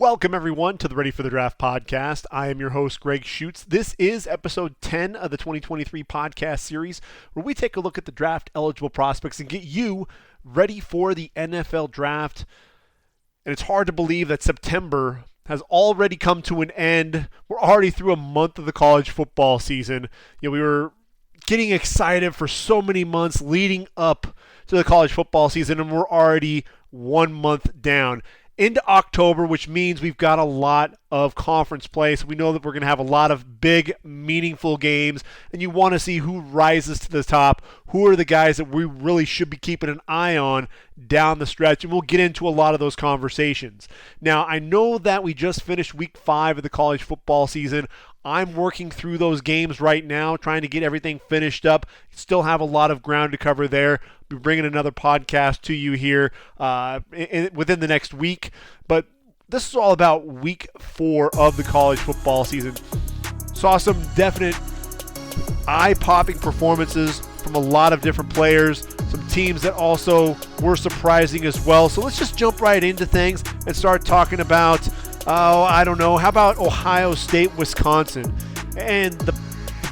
Welcome, everyone, to the Ready for the Draft podcast. I am your host, Gregg Schutze. This is episode 10 of the 2023 podcast series, where we take a look at the draft-eligible prospects and get you ready for the NFL draft. And it's hard to believe that September has already come to an end. We're already through a month of the college football season. We were getting excited for so many months leading up to the college football season, and we're already 1 month down into October, which means we've got a lot of conference play. So we know that we're going to have a lot of big, meaningful games, and you want to see who rises to the top, who are the guys that we really should be keeping an eye on down the stretch, and we'll get into a lot of those conversations. Now, I know that we just finished week 5 of the college football season. I'm working through those games right now, trying to get everything finished up. Still have a lot of ground to cover there. Be bringing another podcast to you here within the next week. But this is all about week 4 of the college football season. Saw some definite eye-popping performances from a lot of different players, some teams that also were surprising as well. So let's just jump right into things and start talking about how about Ohio State, Wisconsin? And the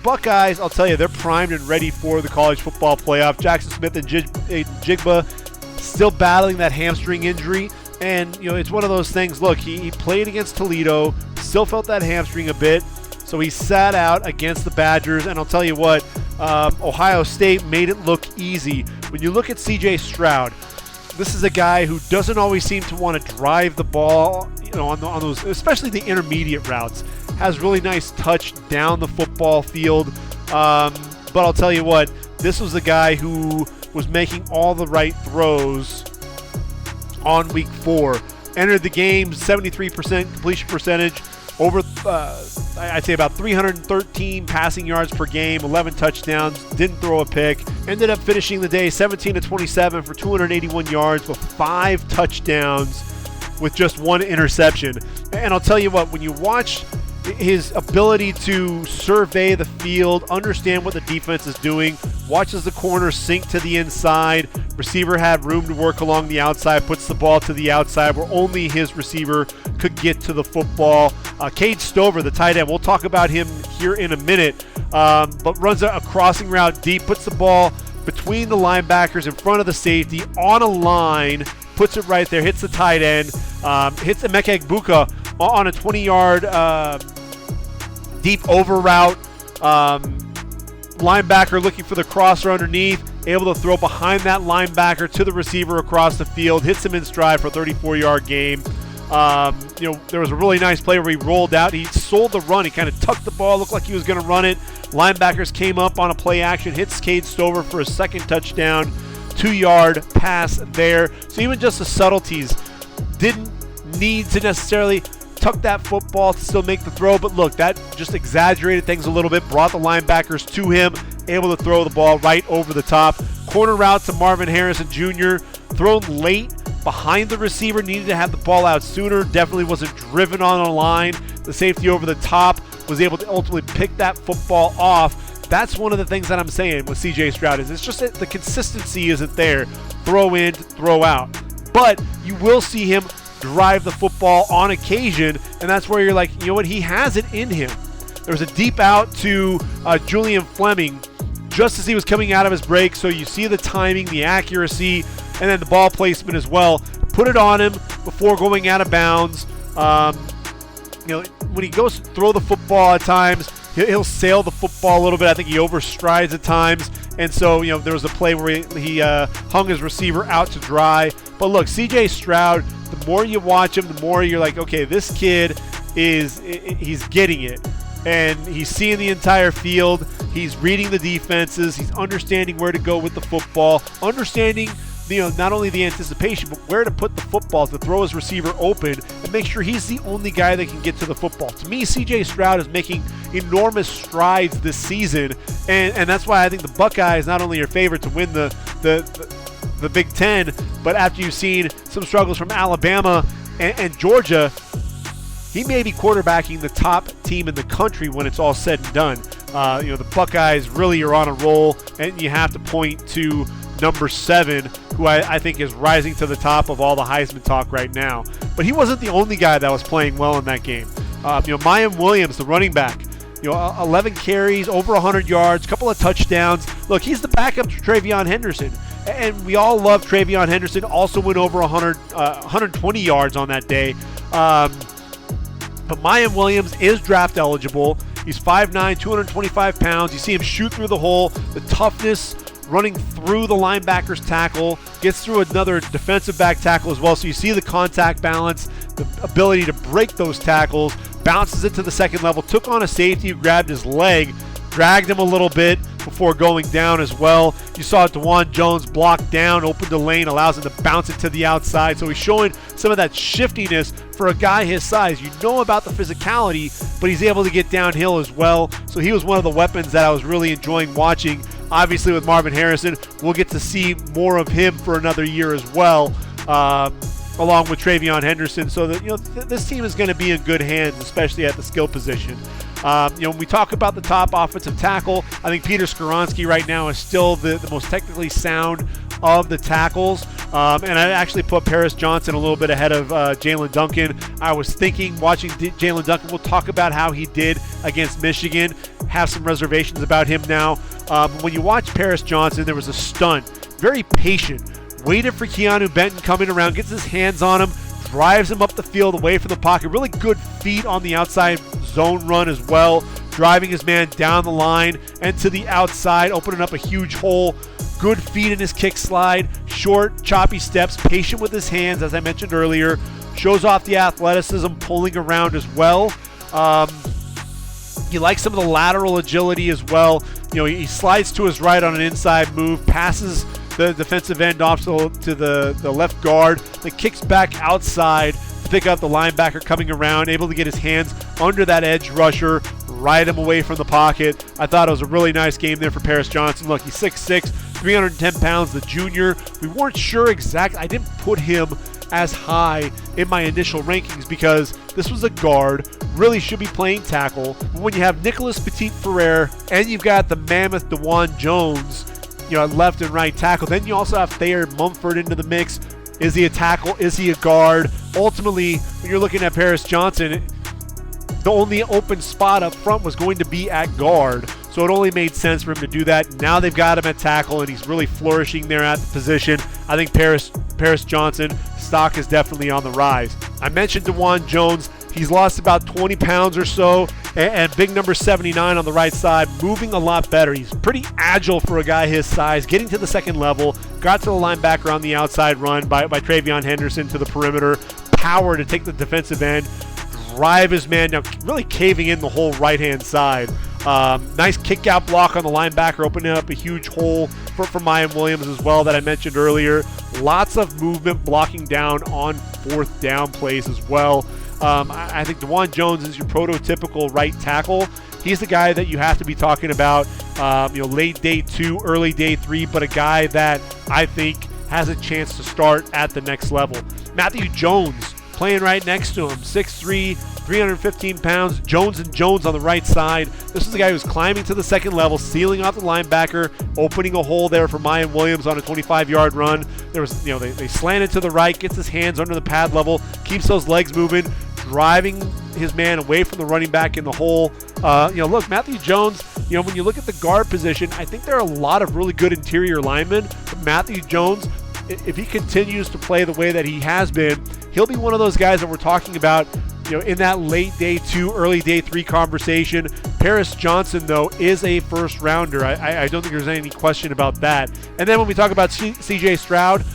Buckeyes, I'll tell you, they're primed and ready for the college football playoff. Jackson Smith and Jigba still battling that hamstring injury. And, it's one of those things. Look, he played against Toledo, still felt that hamstring a bit. So he sat out against the Badgers. And I'll tell you what, Ohio State made it look easy. When you look at C.J. Stroud, this is a guy who doesn't always seem to want to drive the ball, on those, especially the intermediate routes. Has really nice touch down the football field. But I'll tell you what, this was a guy who was making all the right throws on week 4. Entered the game 73% completion percentage, over I'd say about 313 passing yards per game, 11 touchdowns, didn't throw a pick. Ended up finishing the day 17-27 for 281 yards with 5 touchdowns with just 1 interception. And I'll tell you what, when you watch his ability to survey the field, understand what the defense is doing, watches the corner sink to the inside, receiver had room to work along the outside, puts the ball to the outside where only his receiver could get to the football. Cade Stover, the tight end, we'll talk about him here in a minute, but runs a crossing route deep, puts the ball between the linebackers in front of the safety on a line, puts it right there, hits the tight end, hits Emeka Egbuka on a 20-yard deep over route. Linebacker looking for the crosser underneath, able to throw behind that linebacker to the receiver across the field, hits him in stride for a 34-yard game. There was a really nice play where he rolled out. He sold the run. He kind of tucked the ball, looked like he was going to run it. Linebackers came up on a play action, hits Cade Stover for a second touchdown, 2-yard pass there. So even just the subtleties, didn't need to necessarily tuck that football to still make the throw, but look, that just exaggerated things a little bit, brought the linebackers to him, able to throw the ball right over the top. Corner route to Marvin Harrison Jr., thrown late behind the receiver, needed to have the ball out sooner, definitely wasn't driven on a line. The safety over the top was able to ultimately pick that football off. That's one of the things that I'm saying with C.J. Stroud is it's just that the consistency isn't there. Throw in, throw out. But you will see him drive the football on occasion, and that's where you're like, you know what, he has it in him. There was a deep out to Julian Fleming just as he was coming out of his break, so you see the timing, the accuracy, and then the ball placement as well. Put it on him before going out of bounds. When he goes to throw the football at times, he'll sail the football a little bit. I think he overstrides at times, and so there was a play where he hung his receiver out to dry. But look, C.J. Stroud, the more you watch him, the more you're like, okay, this kid he's getting it. And he's seeing the entire field. He's reading the defenses. He's understanding where to go with the football. Understanding, not only the anticipation, but where to put the football to throw his receiver open and make sure he's the only guy that can get to the football. To me, C.J. Stroud is making enormous strides this season. And that's why I think the Buckeyes not only are favored to win the Big Ten, but after you've seen some struggles from Alabama and Georgia, he may be quarterbacking the top team in the country when it's all said and done. The Buckeyes really are on a roll, and you have to point to number 7, who I think is rising to the top of all the Heisman talk right now. But he wasn't the only guy that was playing well in that game. Mayim Williams, the running back, 11 carries, over 100 yards, couple of touchdowns. Look, he's the backup to TreVeyon Henderson. And we all love TreVeyon Henderson. Also went over 120 yards on that day. But Mayim Williams is draft eligible. He's 5'9", 225 pounds. You see him shoot through the hole. The toughness running through the linebacker's tackle. Gets through another defensive back tackle as well. So you see the contact balance, the ability to break those tackles. Bounces it to the second level. Took on a safety who grabbed his leg. Dragged him a little bit before going down as well. You saw Dwan Jones block down, open the lane, allows him to bounce it to the outside. So he's showing some of that shiftiness for a guy his size. You know about the physicality, but he's able to get downhill as well. So he was one of the weapons that I was really enjoying watching. Obviously with Marvin Harrison, we'll get to see more of him for another year as well, along with TreVeyon Henderson. So that this team is going to be in good hands, especially at the skill position. When we talk about the top offensive tackle, I think Peter Skoronski right now is still the most technically sound of the tackles. And I actually put Paris Johnson a little bit ahead of Jalen Duncan. I was thinking, watching Jalen Duncan, we'll talk about how he did against Michigan. Have some reservations about him now. When you watch Paris Johnson, there was a stunt. Very patient. Waited for Keanu Benton coming around, gets his hands on him, drives him up the field away from the pocket. Really good feet on the outside zone run as well. Driving his man down the line and to the outside, opening up a huge hole. Good feet in his kick slide. Short, choppy steps, patient with his hands, as I mentioned earlier. Shows off the athleticism, pulling around as well. You like some of the lateral agility as well. He slides to his right on an inside move, passes the defensive end off to the left guard, then kicks back outside to pick up the linebacker coming around, able to get his hands under that edge rusher, ride him away from the pocket. I thought it was a really nice game there for Paris Johnson. Look, he's 6'6", 310 pounds, the junior. We weren't sure exactly. I didn't put him as high in my initial rankings because this was a guard, really should be playing tackle. But when you have Nicholas Petit-Ferrer and you've got the mammoth Dwan Jones, left and right tackle, then you also have Thayer Mumford into the mix. Is he a tackle? Is he a guard? Ultimately, when you're looking at Paris Johnson, the only open spot up front was going to be at guard. So it only made sense for him to do that. Now they've got him at tackle, and he's really flourishing there at the position. I think Paris Johnson, stock is definitely on the rise. I mentioned Dwan Jones. He's lost about 20 pounds or so, and big number 79 on the right side, moving a lot better. He's pretty agile for a guy his size, getting to the second level, got to the linebacker on the outside run by TreVeyon Henderson to the perimeter, power to take the defensive end, drive his man down, really caving in the whole right-hand side. Nice kick-out block on the linebacker, opening up a huge hole for Mayim Williams as well that I mentioned earlier. Lots of movement blocking down on fourth down plays as well. I think Dwan Jones is your prototypical right tackle. He's the guy that you have to be talking about, late day 2, early day 3, but a guy that I think has a chance to start at the next level. Matthew Jones playing right next to him, 6'3", 315 pounds, Jones and Jones on the right side. This is the guy who's climbing to the second level, sealing off the linebacker, opening a hole there for Mayim Williams on a 25-yard run. There was, they slanted to the right, gets his hands under the pad level, keeps those legs moving, driving his man away from the running back in the hole. Look, Matthew Jones, when you look at the guard position, I think there are a lot of really good interior linemen, but Matthew Jones, if he continues to play the way that he has been, he'll be one of those guys that we're talking about, in that late day 2, early day 3 conversation. Paris Johnson, though, is a first rounder. I don't think there's any question about that. And then when we talk about CJ Stroud,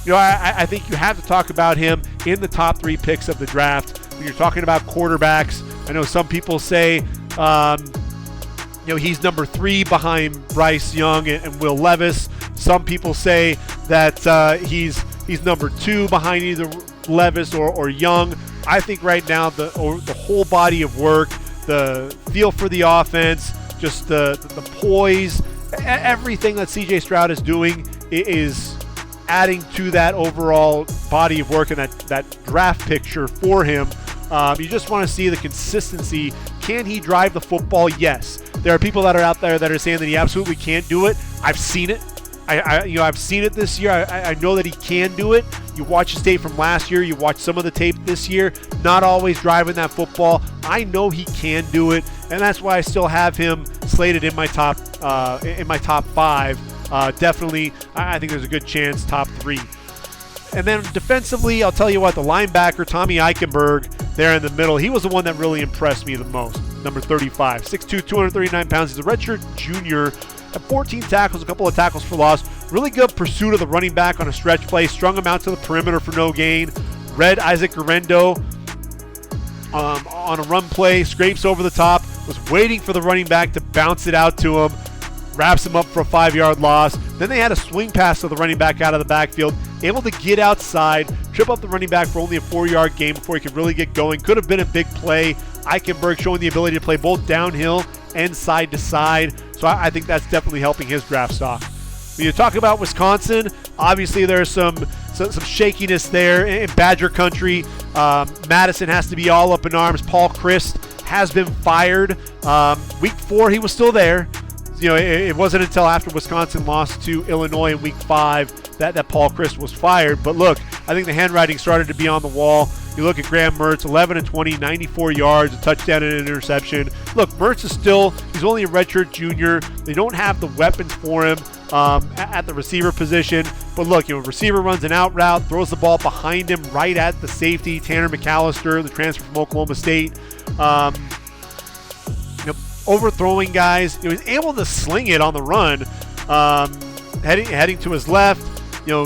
I think you have to talk about him in the top 3 picks of the draft. When you're talking about quarterbacks, I know some people say, he's number 3 behind Bryce Young and Will Levis. Some people say that he's number 2 behind either Levis or Young. I think right now the whole body of work, the feel for the offense, just the poise, everything that CJ Stroud is doing is adding to that overall body of work and that draft picture for him. You just want to see the consistency. Can he drive the football? Yes. There are people that are out there that are saying that he absolutely can't do it. I've seen it. I've seen it this year. I know that he can do it. You watch his tape from last year. You watch some of the tape this year. Not always driving that football. I know he can do it, and that's why I still have him slated in my top 5. Definitely, I think there's a good chance top 3. And then defensively, I'll tell you what, the linebacker, Tommy Eichenberg, there in the middle, he was the one that really impressed me the most. Number 35, 6'2", 239 pounds. He's a redshirt junior, had 14 tackles, a couple of tackles for loss. Really good pursuit of the running back on a stretch play, strung him out to the perimeter for no gain. Read Isaac Garendo on a run play, scrapes over the top, was waiting for the running back to bounce it out to him, wraps him up for a 5-yard loss. Then they had a swing pass to the running back out of the backfield, able to get outside, trip up the running back for only a 4-yard gain before he could really get going. Could have been a big play. Eichenberg showing the ability to play both downhill and side to side. So I think that's definitely helping his draft stock. When you talk about Wisconsin, obviously there's some shakiness there in Badger country. Madison has to be all up in arms. Paul Christ has been fired. Week 4, he was still there. It wasn't until after Wisconsin lost to Illinois in week 5 that Paul Christ was fired. But look, I think the handwriting started to be on the wall. You look at Graham Mertz, 11-20, 94 yards, a touchdown and an interception. Look, Mertz is he's only a redshirt junior. They don't have the weapons for him at the receiver position. But look, receiver runs an out route, throws the ball behind him right at the safety, Tanner McAllister, the transfer from Oklahoma State. Overthrowing guys. He's able to sling it on the run, heading to his left,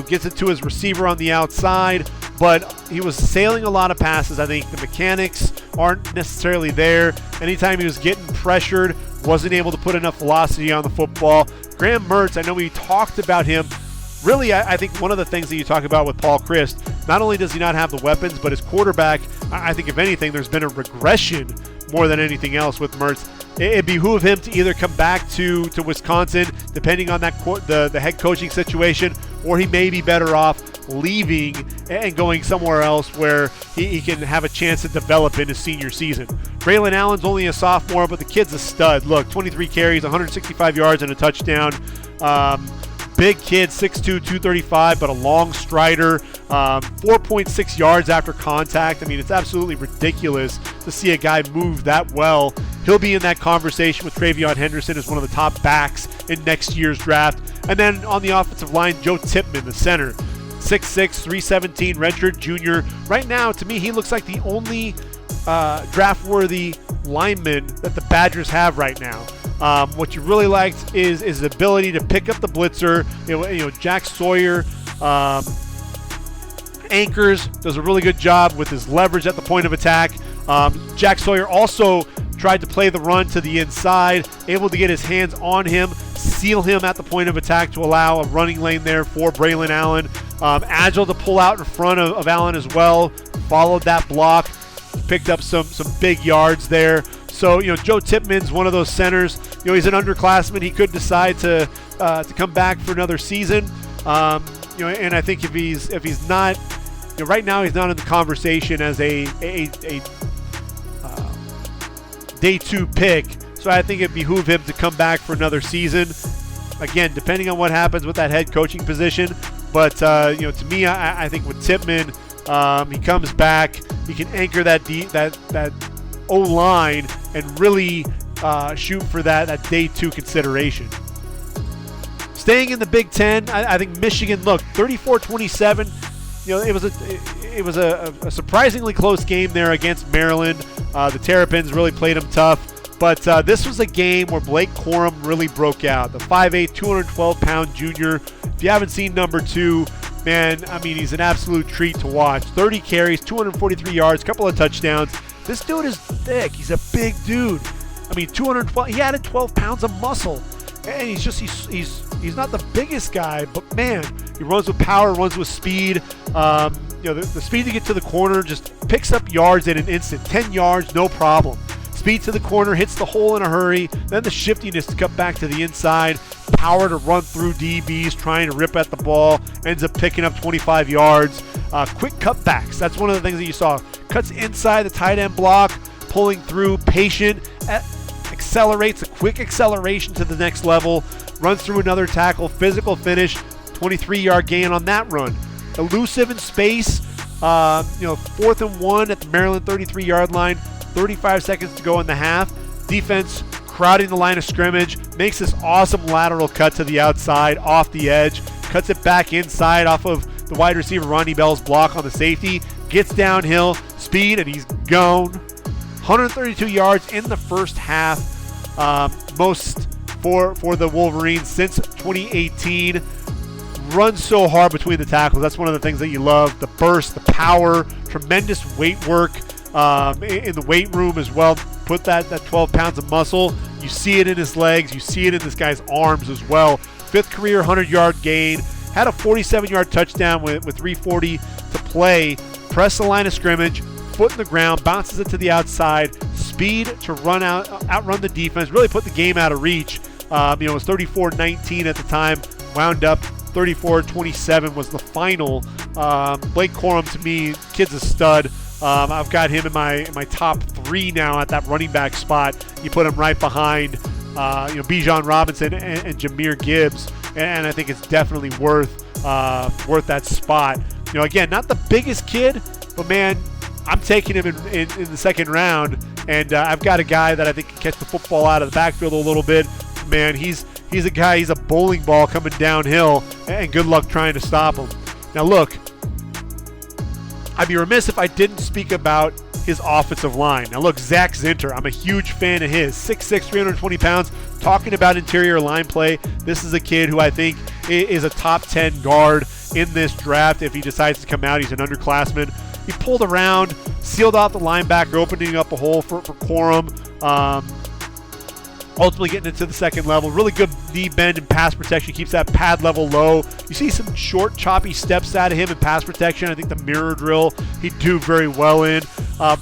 gets it to his receiver on the outside, but he was sailing a lot of passes. I think the mechanics aren't necessarily there. Anytime he was getting pressured, wasn't able to put enough velocity on the football. Graham Mertz, I know we talked about him. Really, I think one of the things that you talk about with Paul Christ, not only does he not have the weapons, but his quarterback, I think if anything, there's been a regression more than anything else with Mertz. It behooved him to either come back to Wisconsin, depending on the head coaching situation, or he may be better off leaving and going somewhere else where he can have a chance to develop in his senior season. Braylon Allen's only a sophomore, but the kid's a stud. Look, 23 carries, 165 yards, and a touchdown. Big kid, 6'2", 235, but a long strider. 4.6 yards after contact. I mean, it's absolutely ridiculous to see a guy move that well. He'll be in that conversation with Travion Henderson as one of the top backs in next year's draft. And then on the offensive line, Joe Tippmann, the center. 6'6", 317, redshirt junior. Right now, to me, he looks like the only draft-worthy lineman that the Badgers have right now. What you really liked is his ability to pick up the blitzer. Jack Sawyer anchors, does a really good job with his leverage at the point of attack. Jack Sawyer also tried to play the run to the inside, able to get his hands on him, seal him at the point of attack to allow a running lane there for Braylon Allen. Agile to pull out in front of Allen as well. Followed that block, picked up some big yards there. So, Joe Tippmann's one of those centers. He's an underclassman. He could decide to come back for another season. And I think if he's not, right now he's not in the conversation as a day 2 pick. So I think it behooved him to come back for another season. Again, depending on what happens with that head coaching position. But to me, I think with Tippmann, he comes back. He can anchor that O-line and really shoot for that day 2 consideration. Staying in the Big Ten, I think Michigan, look, 34-27. It was a surprisingly close game there against Maryland. The Terrapins really played them tough. But this was a game where Blake Corum really broke out. The 5'8", 212-pound junior. If you haven't seen number 2, man, I mean, he's an absolute treat to watch. 30 carries, 243 yards, couple of touchdowns. This dude is thick. He's a big dude. I mean, 212. He added 12 pounds of muscle, and he's not the biggest guy, but man, he runs with power, runs with speed. The speed to get to the corner, just picks up yards in an instant. 10 yards, no problem. Speed to the corner, hits the hole in a hurry. Then the shiftiness to cut back to the inside. Power to run through DBs, trying to rip at the ball. Ends up picking up 25 yards. Quick cutbacks. That's one of the things that you saw. Cuts inside the tight end block, pulling through, patient, accelerates, a quick acceleration to the next level, runs through another tackle, physical finish, 23-yard gain on that run. Elusive in space, 4th and 1 at the Maryland 33-yard line, 35 seconds to go in the half. Defense crowding the line of scrimmage, makes this awesome lateral cut to the outside, off the edge, cuts it back inside off of the wide receiver Ronnie Bell's block on the safety, gets downhill, speed, and he's gone. 132 yards in the first half, most for the Wolverines since 2018. Runs so hard between the tackles. That's one of the things that you love. The burst, the power, tremendous weight work in the weight room as well. Put that 12 pounds of muscle. You see it in his legs. You see it in this guy's arms as well. 5th career 100-yard gain. Had a 47-yard touchdown with 3:40 to play. Press the line of scrimmage. Foot in the ground. Bounces it to the outside. Speed to outrun the defense. Really put the game out of reach. It was 34-19 at the time. Wound up 34-27 was the final. Blake Corum, to me, kid's a stud. I've got him in my top 3 now at that running back spot. You put him right behind Bijan Robinson and Jahmyr Gibbs, and I think it's definitely worth that spot. Again, not the biggest kid, but man, I'm taking him in the second round, and I've got a guy that I think can catch the football out of the backfield a little bit. Man, he's a guy, he's a bowling ball coming downhill, and good luck trying to stop him. Now look, I'd be remiss if I didn't speak about his offensive line. Now look, Zach Zinter, I'm a huge fan of his. 6'6", 320 pounds, talking about interior line play. This is a kid who I think is a top 10 guard in this draft if he decides to come out. He's an underclassman. He pulled around, sealed out the linebacker, opening up a hole for Corum. Ultimately getting into the second level. Really good knee bend and pass protection. Keeps that pad level low. You see some short, choppy steps out of him in pass protection. I think the mirror drill he'd do very well in.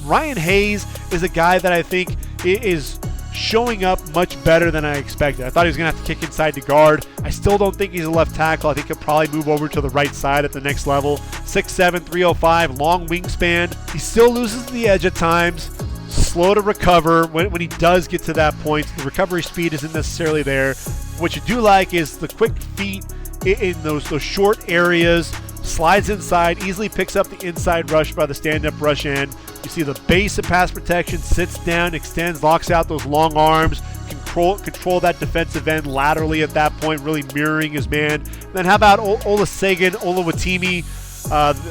Ryan Hayes is a guy that I think is showing up much better than I expected. I thought he was going to have to kick inside to guard. I still don't think he's a left tackle. I think he'll probably move over to the right side at the next level. 6'7", 305, long wingspan. He still loses the edge at times. Slow to recover when he does get to that point. The recovery speed isn't necessarily there. What you do like is the quick feet in those short areas. Slides inside, easily picks up the inside rush by the stand-up rush end. You see the base of pass protection, sits down, extends, locks out those long arms, control that defensive end laterally at that point, really mirroring his man. And then how about Olusegun Oluwatimi,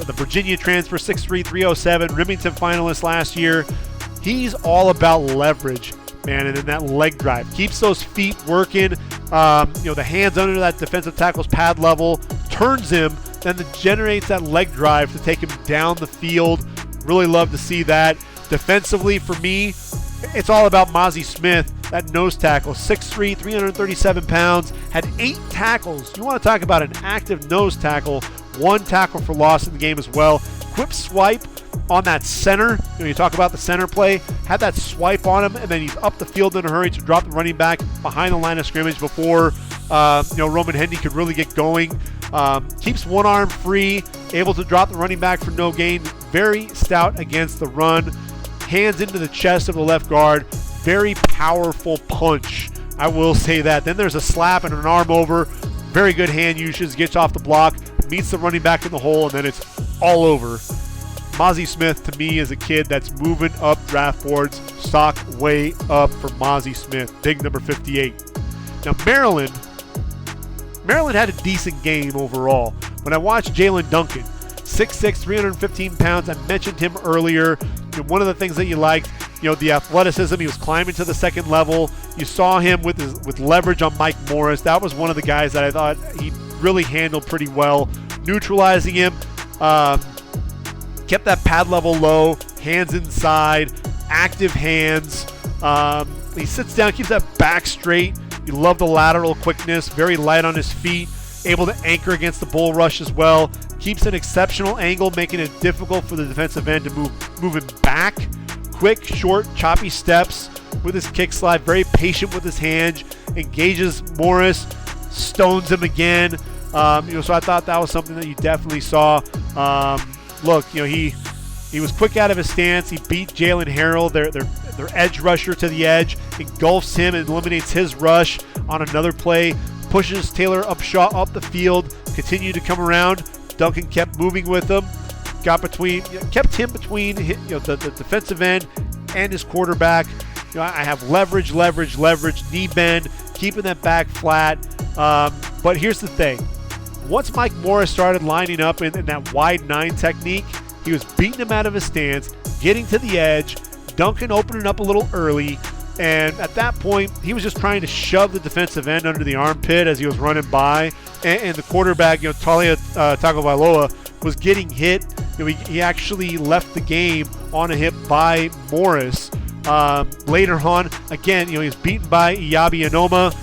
the Virginia transfer, 6'3", 307, Remington finalist last year. He's all about leverage, man, and then that leg drive. Keeps those feet working, the hands under that defensive tackle's pad level, turns him, then generates that leg drive to take him down the field. Really love to see that. Defensively, for me, it's all about Mazi Smith, that nose tackle. 6'3", 337 pounds, had 8 tackles. You want to talk about an active nose tackle. 1 tackle for loss in the game as well. Quick swipe on that center. You talk about the center play, had that swipe on him, and then he's up the field in a hurry to drop the running back behind the line of scrimmage before Roman Hendy could really get going. Keeps one arm free, able to drop the running back for no gain. Very stout against the run. Hands into the chest of the left guard. Very powerful punch, I will say that. Then there's a slap and an arm over. Very good hand usage, gets off the block, meets the running back in the hole, and then it's all over. Mazi Smith, to me, is a kid that's moving up draft boards. Stock way up for Mazi Smith. Big number 58. Now, Maryland had a decent game overall. When I watched Jalen Duncan, 6'6", 315 pounds, I mentioned him earlier. One of the things that you liked, the athleticism. He was climbing to the second level. You saw him with leverage on Mike Morris. That was one of the guys that I thought he really handled pretty well. Neutralizing him. Kept that pad level low, hands inside, active hands. He sits down, keeps that back straight. You love the lateral quickness, very light on his feet, able to anchor against the bull rush as well. Keeps an exceptional angle, making it difficult for the defensive end to move him back. Quick, short, choppy steps with his kick slide, very patient with his hand, engages Morris, stones him again. So I thought that was something that you definitely saw. Look, he was quick out of his stance. He beat Jalen Harrell, their their edge rusher to the edge, engulfs him and eliminates his rush on another play, pushes Taylor Upshaw up the field, continued to come around. Duncan kept moving with him, kept him between the defensive end and his quarterback. I have leverage, knee bend, keeping that back flat. But here's the thing. Once Mike Morris started lining up in that wide 9 technique, he was beating him out of his stance, getting to the edge, Duncan opening up a little early, and at that point, he was just trying to shove the defensive end under the armpit as he was running by, and the quarterback, Talia Tagovailoa, was getting hit. He actually left the game on a hit by Morris. Later on, again, he was beaten by Iyabi Anoma,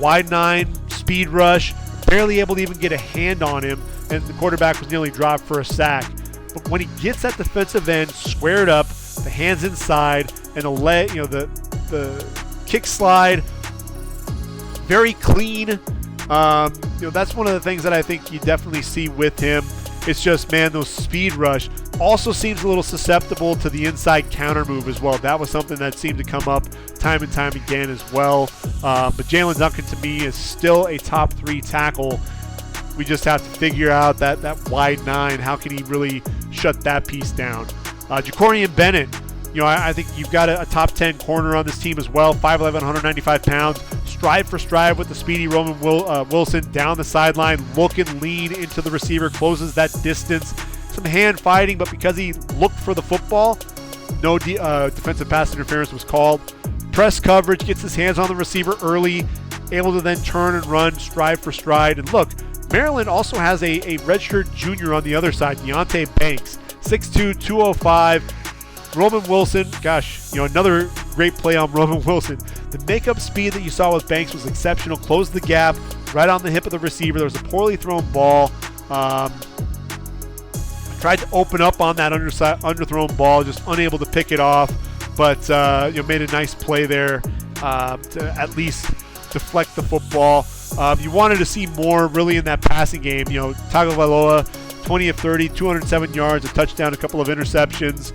wide 9, speed rush, barely able to even get a hand on him, and the quarterback was nearly dropped for a sack. But when he gets that defensive end squared up, the hands inside, and the kick slide, very clean. That's one of the things that I think you definitely see with him. It's just, man, those speed rush. Also seems a little susceptible to the inside counter move as well. That was something that seemed to come up time and time again as well. But Jalen Duncan, to me, is still a top 3 tackle. We just have to figure out that wide 9. How can he really shut that piece down? Jacorian Bennett, I think you've got a top 10 corner on this team as well. 5'11", 195 pounds. Stride for stride with the speedy Roman Wilson down the sideline, looking lean into the receiver, closes that distance. Some hand fighting, but because he looked for the football, no defensive pass interference was called. Press coverage, gets his hands on the receiver early, able to then turn and run stride for stride. And look, Maryland also has a redshirt junior on the other side, Deontay Banks, 6'2", 205. Roman Wilson, another great play on Roman Wilson. The makeup speed that you saw with Banks was exceptional. Closed the gap right on the hip of the receiver. There was a poorly thrown ball. Tried to open up on that underthrown ball, just unable to pick it off. But made a nice play there to at least deflect the football. You wanted to see more really in that passing game. Tagovailoa, 20 of 30, 207 yards, a touchdown, a couple of interceptions.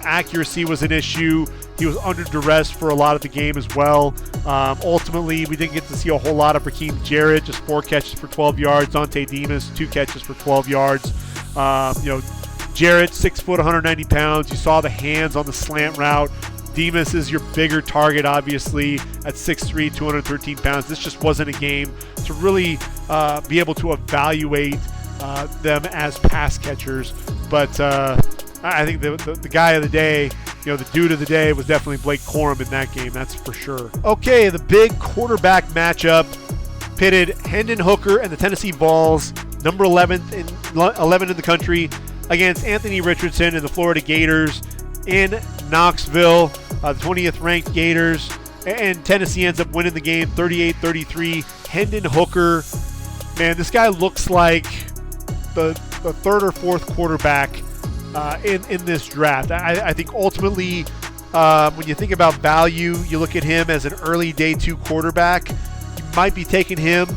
Accuracy was an issue. He was under duress for a lot of the game as well. Ultimately, we didn't get to see a whole lot of Raheem Jarrett, just 4 catches for 12 yards. Dante Demas, 2 catches for 12 yards. Jarrett, 6 foot, 190 pounds. You saw the hands on the slant route. Demas is your bigger target, obviously, at 6'3", 213 pounds. This just wasn't a game to really be able to evaluate them as pass catchers. But I think the guy of the day, the dude of the day was definitely Blake Corum in that game, that's for sure. Okay, the big quarterback matchup pitted Hendon Hooker and the Tennessee Vols, number 11 in the country, against Anthony Richardson and the Florida Gators in Knoxville, the 20th ranked Gators, and Tennessee ends up winning the game 38-33. Hendon Hooker, man, this guy looks like the third or fourth quarterback in this draft. I think ultimately, when you think about value, you look at him as an early day 2 quarterback. You might be taking him,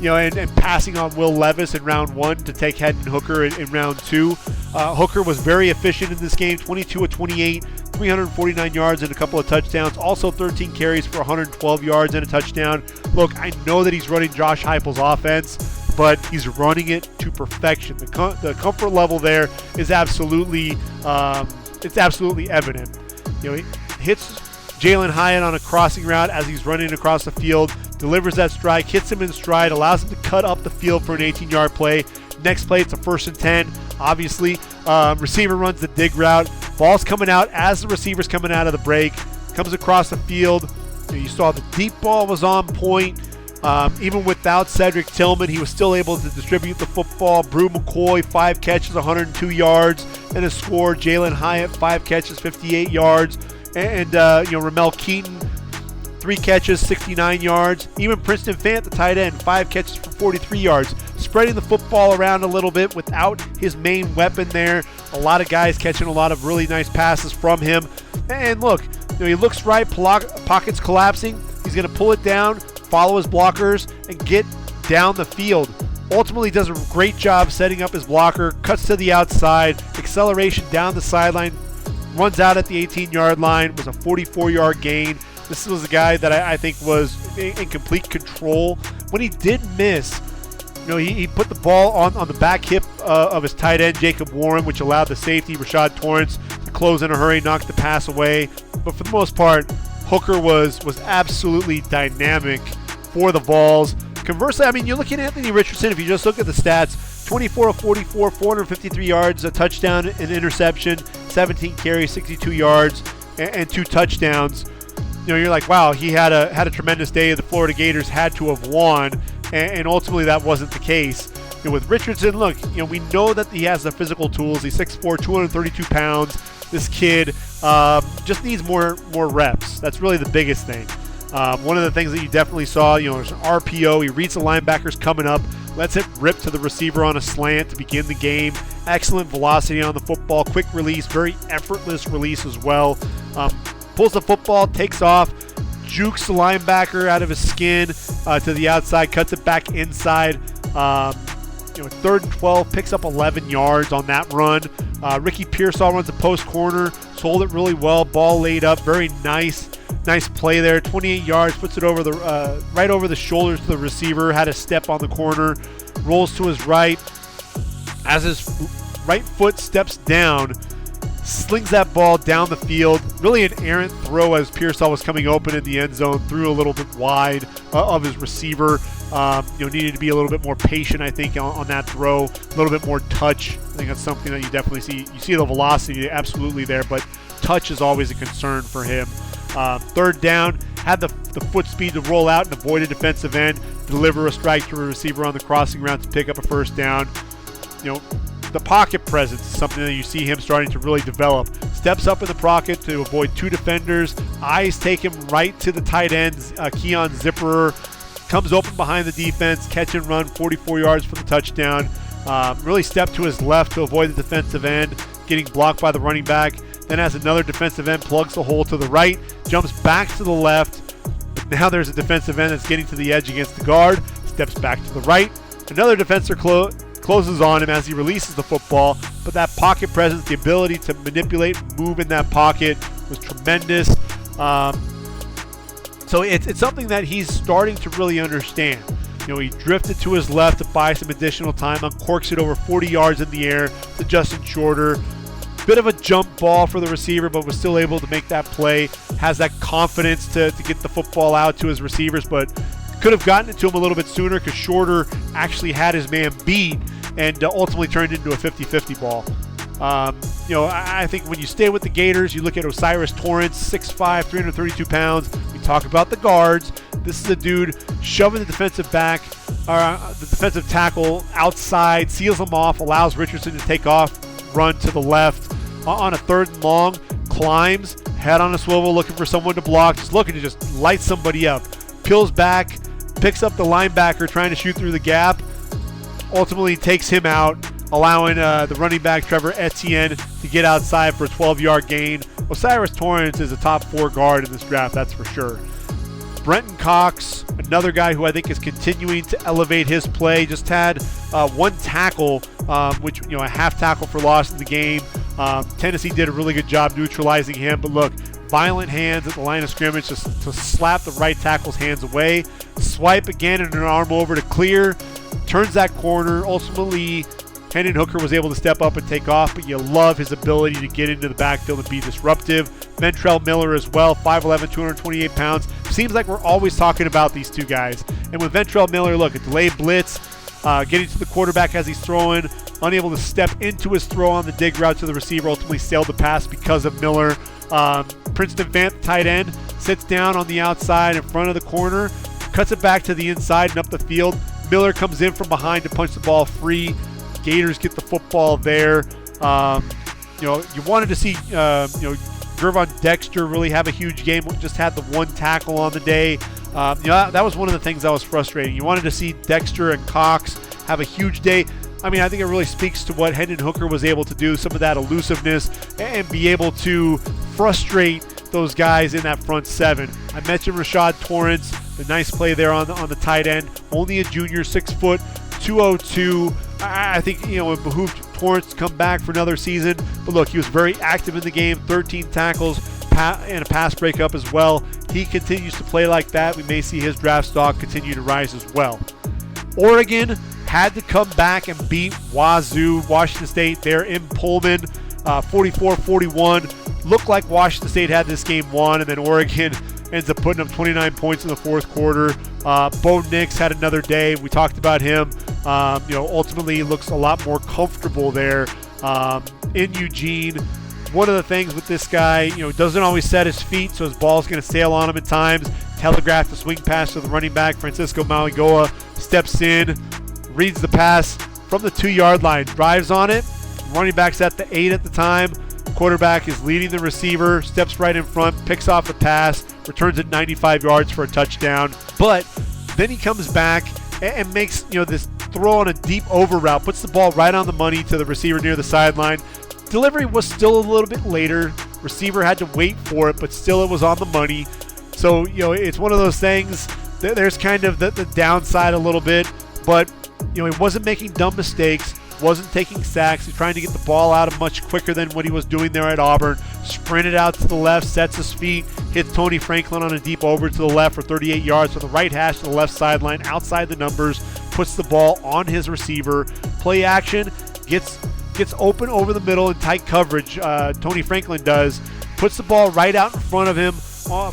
and passing on Will Levis in round 1 to take Hendon Hooker in round 2. Hooker was very efficient in this game, 22 of 28, 349 yards and a couple of touchdowns. Also 13 carries for 112 yards and a touchdown. Look, I know that he's running Josh Heupel's offense, but he's running it to perfection. The comfort level there is absolutely evident. He hits Jalen Hyatt on a crossing route as he's running across the field, delivers that strike, hits him in stride, allows him to cut up the field for an 18-yard play. Next play, it's a 1st and 10, obviously. Receiver runs the dig route. Ball's coming out as the receiver's coming out of the break. Comes across the field. You saw the deep ball was on point. Even without Cedric Tillman, he was still able to distribute the football. Brew McCoy, 5 catches, 102 yards, and a score. Jalen Hyatt, 5 catches, 58 yards. And Ramel Keaton, 3 catches, 69 yards. Even Princeton Fant, the tight end, 5 catches for 43 yards. Spreading the football around a little bit without his main weapon there. A lot of guys catching a lot of really nice passes from him. And look, he looks right, pockets collapsing. He's going to pull it down, follow his blockers, and get down the field. Ultimately does a great job setting up his blocker, cuts to the outside, acceleration down the sideline, runs out at the 18-yard line, was a 44-yard gain. This was a guy that I think was in complete control. When he did miss, he put the ball on the back hip of his tight end, Jacob Warren, which allowed the safety, Rashad Torrence, to close in a hurry, knock the pass away. But for the most part, Hooker was absolutely dynamic for the Vols. Conversely, you look at Anthony Richardson, if you just look at the stats, 24 of 44, 453 yards, a touchdown, an interception, 17 carries, 62 yards, and 2 touchdowns. You're like, wow, he had a tremendous day. The Florida Gators had to have won, and ultimately that wasn't the case. With Richardson, look, we know that he has the physical tools. He's 6'4", 232 pounds. This kid just needs more reps. That's really the biggest thing. One of the things that you definitely saw, there's an RPO. He reads the linebackers coming up, lets it rip to the receiver on a slant to begin the game. Excellent velocity on the football, quick release, very effortless release as well. Pulls the football, takes off, jukes the linebacker out of his skin to the outside, cuts it back inside. 3rd and 12, picks up 11 yards on that run. Ricky Pearsall runs the post corner, sold it really well, ball laid up, very nice play there. 28 yards, puts it over right over the shoulders to the receiver, had a step on the corner, rolls to his right. As his right foot steps down, slings that ball down the field. Really an errant throw as Pearsall was coming open in the end zone, threw a little bit wide of his receiver. Needed to be a little bit more patient, I think, on that throw. A little bit more touch. I think that's something that you definitely see. You see the velocity absolutely there, but touch is always a concern for him. 3rd down, had the foot speed to roll out and avoid a defensive end, deliver a strike to a receiver on the crossing route to pick up a 1st down. The pocket presence is something that you see him starting to really develop. Steps up in the pocket to avoid 2 defenders. Eyes take him right to the tight end, Keon Zipperer. Comes open behind the defense, catch and run, 44 yards for the touchdown. Really stepped to his left to avoid the defensive end, getting blocked by the running back. Then has another defensive end, plugs the hole to the right, jumps back to the left. Now there's a defensive end that's getting to the edge against the guard, steps back to the right. Another defender closes on him as he releases the football, but that pocket presence, the ability to manipulate and move in that pocket was tremendous. So it's something that he's starting to really understand. He drifted to his left to buy some additional time, uncorks it over 40 yards in the air to Justin Shorter. Bit of a jump ball for the receiver, but was still able to make that play. Has that confidence to get the football out to his receivers, but could have gotten it to him a little bit sooner because Shorter actually had his man beat and ultimately turned into a 50-50 ball. I think when you stay with the Gators, you look at Osiris Torrence, 6'5", 332 pounds. We talk about the guards. This is a dude shoving the defensive tackle outside, seals him off, allows Richardson to take off, run to the left. On a 3rd and long, climbs, head on a swivel, looking for someone to block, just looking to just light somebody up. Peels back, picks up the linebacker trying to shoot through the gap, ultimately takes him out, allowing the running back Trevor Etienne to get outside for a 12-yard gain. Osiris Torrence is a top 4 guard in this draft, that's for sure. Brenton Cox, another guy who I think is continuing to elevate his play, just had 1 tackle, which a half tackle for loss in the game. Tennessee did a really good job neutralizing him, but look, violent hands at the line of scrimmage to slap the right tackle's hands away, swipe again and an arm over to clear, turns that corner. Ultimately, Hendon Hooker was able to step up and take off, but you love his ability to get into the backfield and be disruptive. Ventrell Miller as well, 5'11", 228 pounds. Seems like we're always talking about these 2 guys. And with Ventrell Miller, look, a delayed blitz, getting to the quarterback as he's throwing, unable to step into his throw on the dig route to the receiver, ultimately sailed the pass because of Miller. Princeton Fant, tight end, sits down on the outside in front of the corner, cuts it back to the inside and up the field. Miller comes in from behind to punch the ball free. Gators get the football there. You wanted to see, Gervon Dexter really have a huge game. Just had the 1 tackle on the day. That was one of the things that was frustrating. You wanted to see Dexter and Cox have a huge day. I think it really speaks to what Hendon Hooker was able to do, some of that elusiveness, and be able to frustrate those guys in that front 7. I mentioned Rashad Torrence, the nice play there on the tight end. Only a junior, 6 foot, 202. I think it behooved Torrence to come back for another season. But look, he was very active in the game, 13 tackles and a pass breakup as well. He continues to play like that. We may see his draft stock continue to rise as well. Oregon had to come back and beat Washington State. They're in Pullman, 44-41. Looked like Washington State had this game won, and then Oregon ends up putting up 29 points in the fourth quarter. Bo Nix had another day. We talked about him. Ultimately looks a lot more comfortable there in Eugene. One of the things with this guy, doesn't always set his feet, so his ball's going to sail on him at times. Telegraphed the swing pass to the running back. Francisco Maligoa steps in, reads the pass from the 2-yard line, drives on it. Running back's at the 8 at the time. Quarterback is leading the receiver, steps right in front, picks off the pass, returns it 95 yards for a touchdown. But then he comes back and makes this throw on a deep over route, puts the ball right on the money to the receiver near the sideline. Delivery was still a little bit later. Receiver had to wait for it, but still it was on the money. So, it's one of those things. There's kind of the downside a little bit, but, he wasn't making dumb mistakes, wasn't taking sacks. He's trying to get the ball out of much quicker than what he was doing there at Auburn. Sprinted out to the left, sets his feet, hits Tony Franklin on a deep over to the left for 38 yards from the right hash to the left sideline, outside the numbers, puts the ball on his receiver. Play action, gets open over the middle in tight coverage. Tony Franklin does. Puts the ball right out in front of him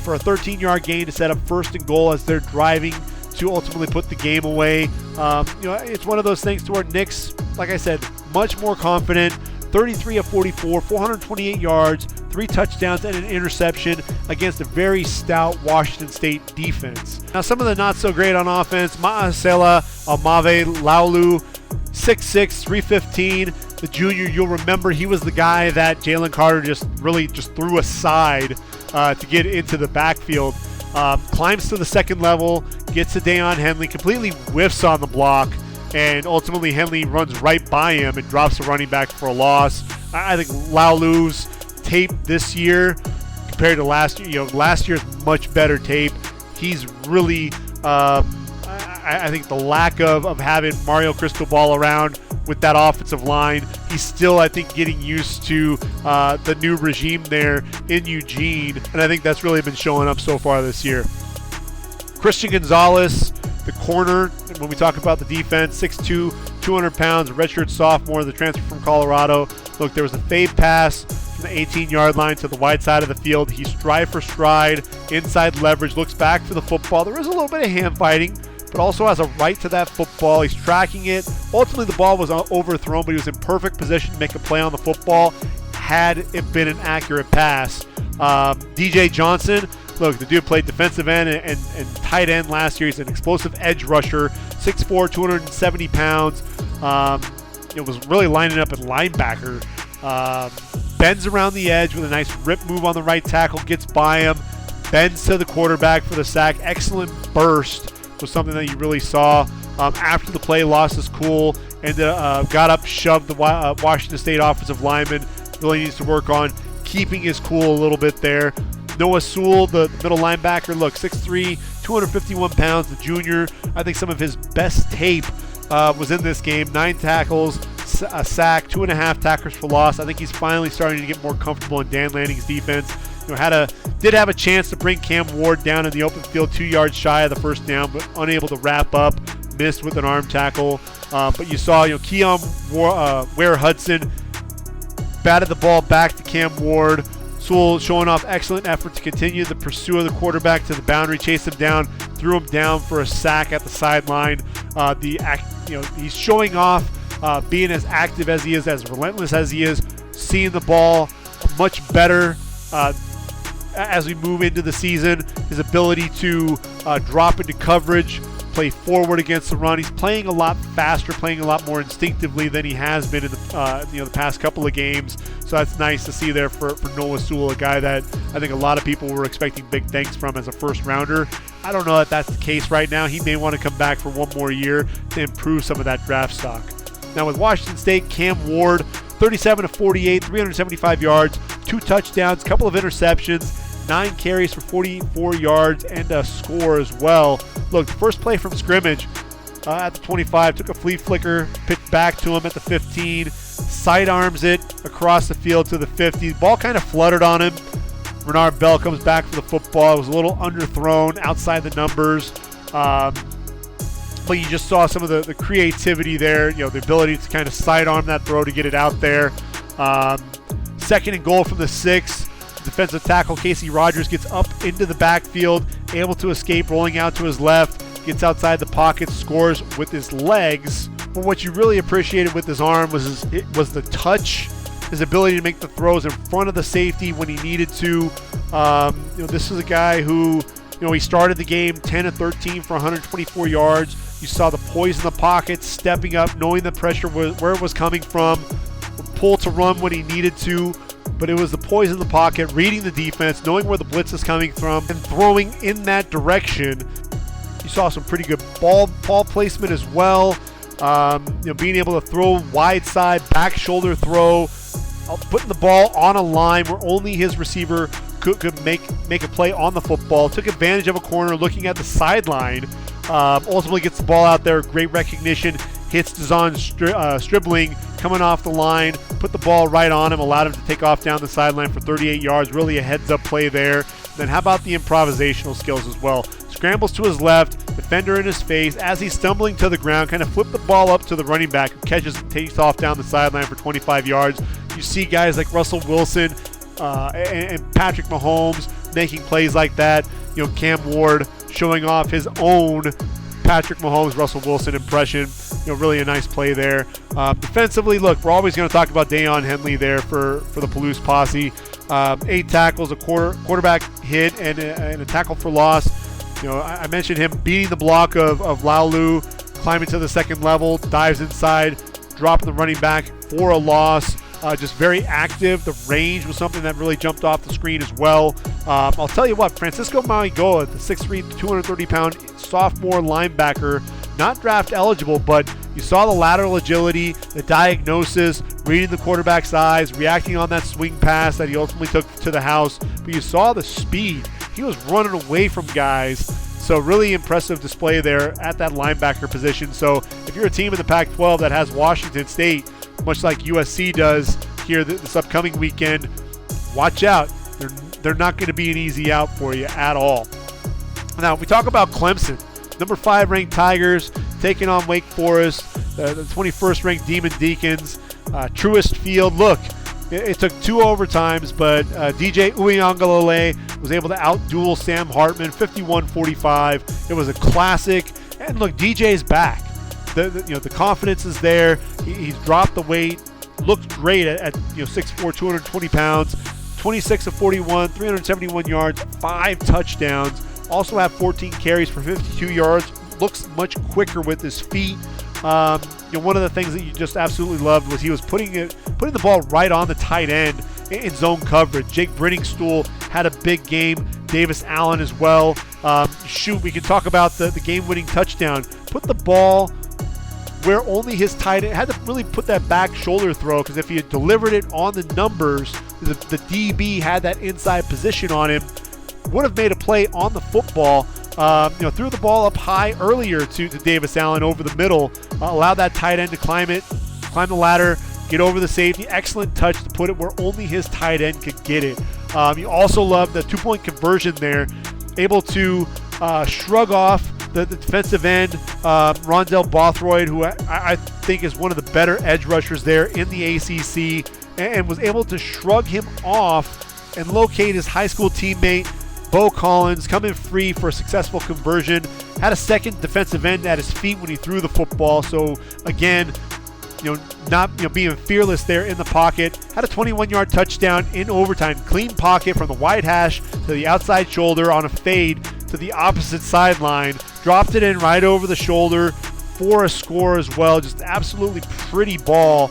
for a 13-yard gain to set up 1st and goal as they're driving to ultimately put the game away. It's one of those things to where Nix, like I said, much more confident. 33 of 44, 428 yards, 3 touchdowns and an interception against a very stout Washington State defense. Now, some of the not so great on offense, Maasela Amave Laulu, 6'6", 315. The junior, you'll remember he was the guy that Jalen Carter just threw aside to get into the backfield. Climbs to the second level, gets to Deion Henley, completely whiffs on the block, and ultimately Henley runs right by him and drops the running back for a loss. I think Laulu's tape this year compared to last year, last year's much better tape. He's really, I think the lack of having Mario Cristobal around with that offensive line, he's still, I think, getting used to the new regime there in Eugene, and I think that's really been showing up so far this year. Christian Gonzalez, the corner, when we talk about the defense, 6'2", 200 pounds, redshirt sophomore, the transfer from Colorado. Look, there was a fade pass from the 18-yard line to the wide side of the field. He's stride for stride, inside leverage, looks back for the football. There is a little bit of hand fighting, but also has a right to that football. He's tracking it. Ultimately, the ball was overthrown, but he was in perfect position to make a play on the football had it been an accurate pass. DJ Johnson, look, the dude played defensive end and tight end last year. He's an explosive edge rusher, 6'4", 270 pounds. It was really lining up at linebacker. Bends around the edge with a nice rip move on the right tackle, gets by him, bends to the quarterback for the sack. Excellent burst was something that you really saw. After the play, lost his cool and got up, shoved the Washington State offensive lineman. Really needs to work on keeping his cool a little bit there. Noah Sewell, the middle linebacker, look, 6'3", 251 pounds, the junior. I think some of his best tape was in this game. 9 tackles, a sack, 2.5 tackles for loss. I think he's finally starting to get more comfortable in Dan Lanning's defense. Did have a chance to bring Cam Ward down in the open field, 2 yards shy of the first down, but unable to wrap up. Missed with an arm tackle. But you saw, Keon Ware-Hudson batted the ball back to Cam Ward. Sewell showing off excellent effort to continue the pursuit of the quarterback to the boundary, chased him down, threw him down for a sack at the sideline. He's showing off being as active as he is, as relentless as he is, seeing the ball much better as we move into the season. His ability to drop into coverage, play forward against the run. He's playing a lot faster, playing a lot more instinctively than he has been in the past couple of games. So that's nice to see there for Noah Sewell, a guy that I think a lot of people were expecting big things from as a first rounder. I don't know if that's the case right now. He may want to come back for one more year to improve some of that draft stock. Now with Washington State, Cam Ward, 37 of 48, 375 yards, 2 touchdowns, couple of interceptions, 9 carries for 44 yards and a score as well. Look, the first play from scrimmage at the 25, took a flea flicker, pitched back to him at the 15, sidearms it across the field to the 50. Ball kind of fluttered on him. Renard Bell comes back for the football. It was a little underthrown outside the numbers. But you just saw some of the creativity there, the ability to kind of sidearm that throw to get it out there. Second and goal from the 6. Defensive tackle Casey Rogers gets up into the backfield, able to escape, rolling out to his left, gets outside the pocket, scores with his legs. But what you really appreciated with his arm was the touch, his ability to make the throws in front of the safety when he needed to. This is a guy who, he started the game 10 of 13 for 124 yards. You saw the poise in the pocket, stepping up, knowing the pressure where it was coming from, pull to run when he needed to. But it was the poise in the pocket, reading the defense, knowing where the blitz is coming from, and throwing in that direction. You saw some pretty good ball placement as well. Being able to throw wide side, back shoulder throw, putting the ball on a line where only his receiver could make a play on the football. Took advantage of a corner, looking at the sideline. Ultimately gets the ball out there. Great recognition. Hits Dazon Stribling coming off the line. Put the ball right on him. Allowed him to take off down the sideline for 38 yards. Really a heads-up play there. Then how about the improvisational skills as well? Scrambles to his left. Defender in his face. As he's stumbling to the ground, kind of flip the ball up to the running back who catches and takes off down the sideline for 25 yards. You see guys like Russell Wilson and Patrick Mahomes making plays like that. Cam Ward showing off his own Patrick Mahomes, Russell Wilson impression. Really a nice play there. Defensively, look, we're always going to talk about Deion Henley there for the Palouse Posse. 8 tackles, a quarterback hit, and a tackle for loss. I mentioned him beating the block of Laulu, climbing to the second level, dives inside, dropping the running back for a loss. Just very active. The range was something that really jumped off the screen as well. I'll tell you what, Francisco Maigoa, the 6'3", 230-pound sophomore linebacker, not draft eligible, but you saw the lateral agility, the diagnosis, reading the quarterback's eyes, reacting on that swing pass that he ultimately took to the house. But you saw the speed. He was running away from guys. So really impressive display there at that linebacker position. So if you're a team in the Pac-12 that has Washington State, much like USC does here this upcoming weekend, watch out. They're not going to be an easy out for you at all. Now, if we talk about Clemson, number 5 ranked Tigers taking on Wake Forest, the 21st ranked Demon Deacons, Truist Field. Look, it took 2 overtimes, but DJ Uiagalelei was able to outduel Sam Hartman 51-45. It was a classic. And look, DJ's back. The confidence is there. He's dropped the weight. Looked great at 6'4", 220 pounds. 26 of 41, 371 yards, 5 touchdowns. Also had 14 carries for 52 yards. Looks much quicker with his feet. One of the things that you just absolutely loved was he was putting the ball right on the tight end in zone coverage. Jake Brenningstool had a big game. Davis Allen as well. We can talk about the game-winning touchdown. Put the ball where only his tight end had to really put that back shoulder throw, because if he had delivered it on the numbers, the DB had that inside position on him, would have made a play on the football. Threw the ball up high earlier to Davis Allen over the middle, allowed that tight end to climb the ladder, get over the safety. Excellent touch to put it where only his tight end could get it. You also love the 2-point conversion there, able to shrug off the defensive end, Rondell Bothroyd, who I think is one of the better edge rushers there in the ACC, and was able to shrug him off and locate his high school teammate, Bo Collins, coming free for a successful conversion. Had a second defensive end at his feet when he threw the football. So again, being fearless there in the pocket. Had a 21-yard touchdown in overtime. Clean pocket from the wide hash to the outside shoulder on a fade to the opposite sideline. Dropped it in right over the shoulder for a score as well. Just absolutely pretty ball.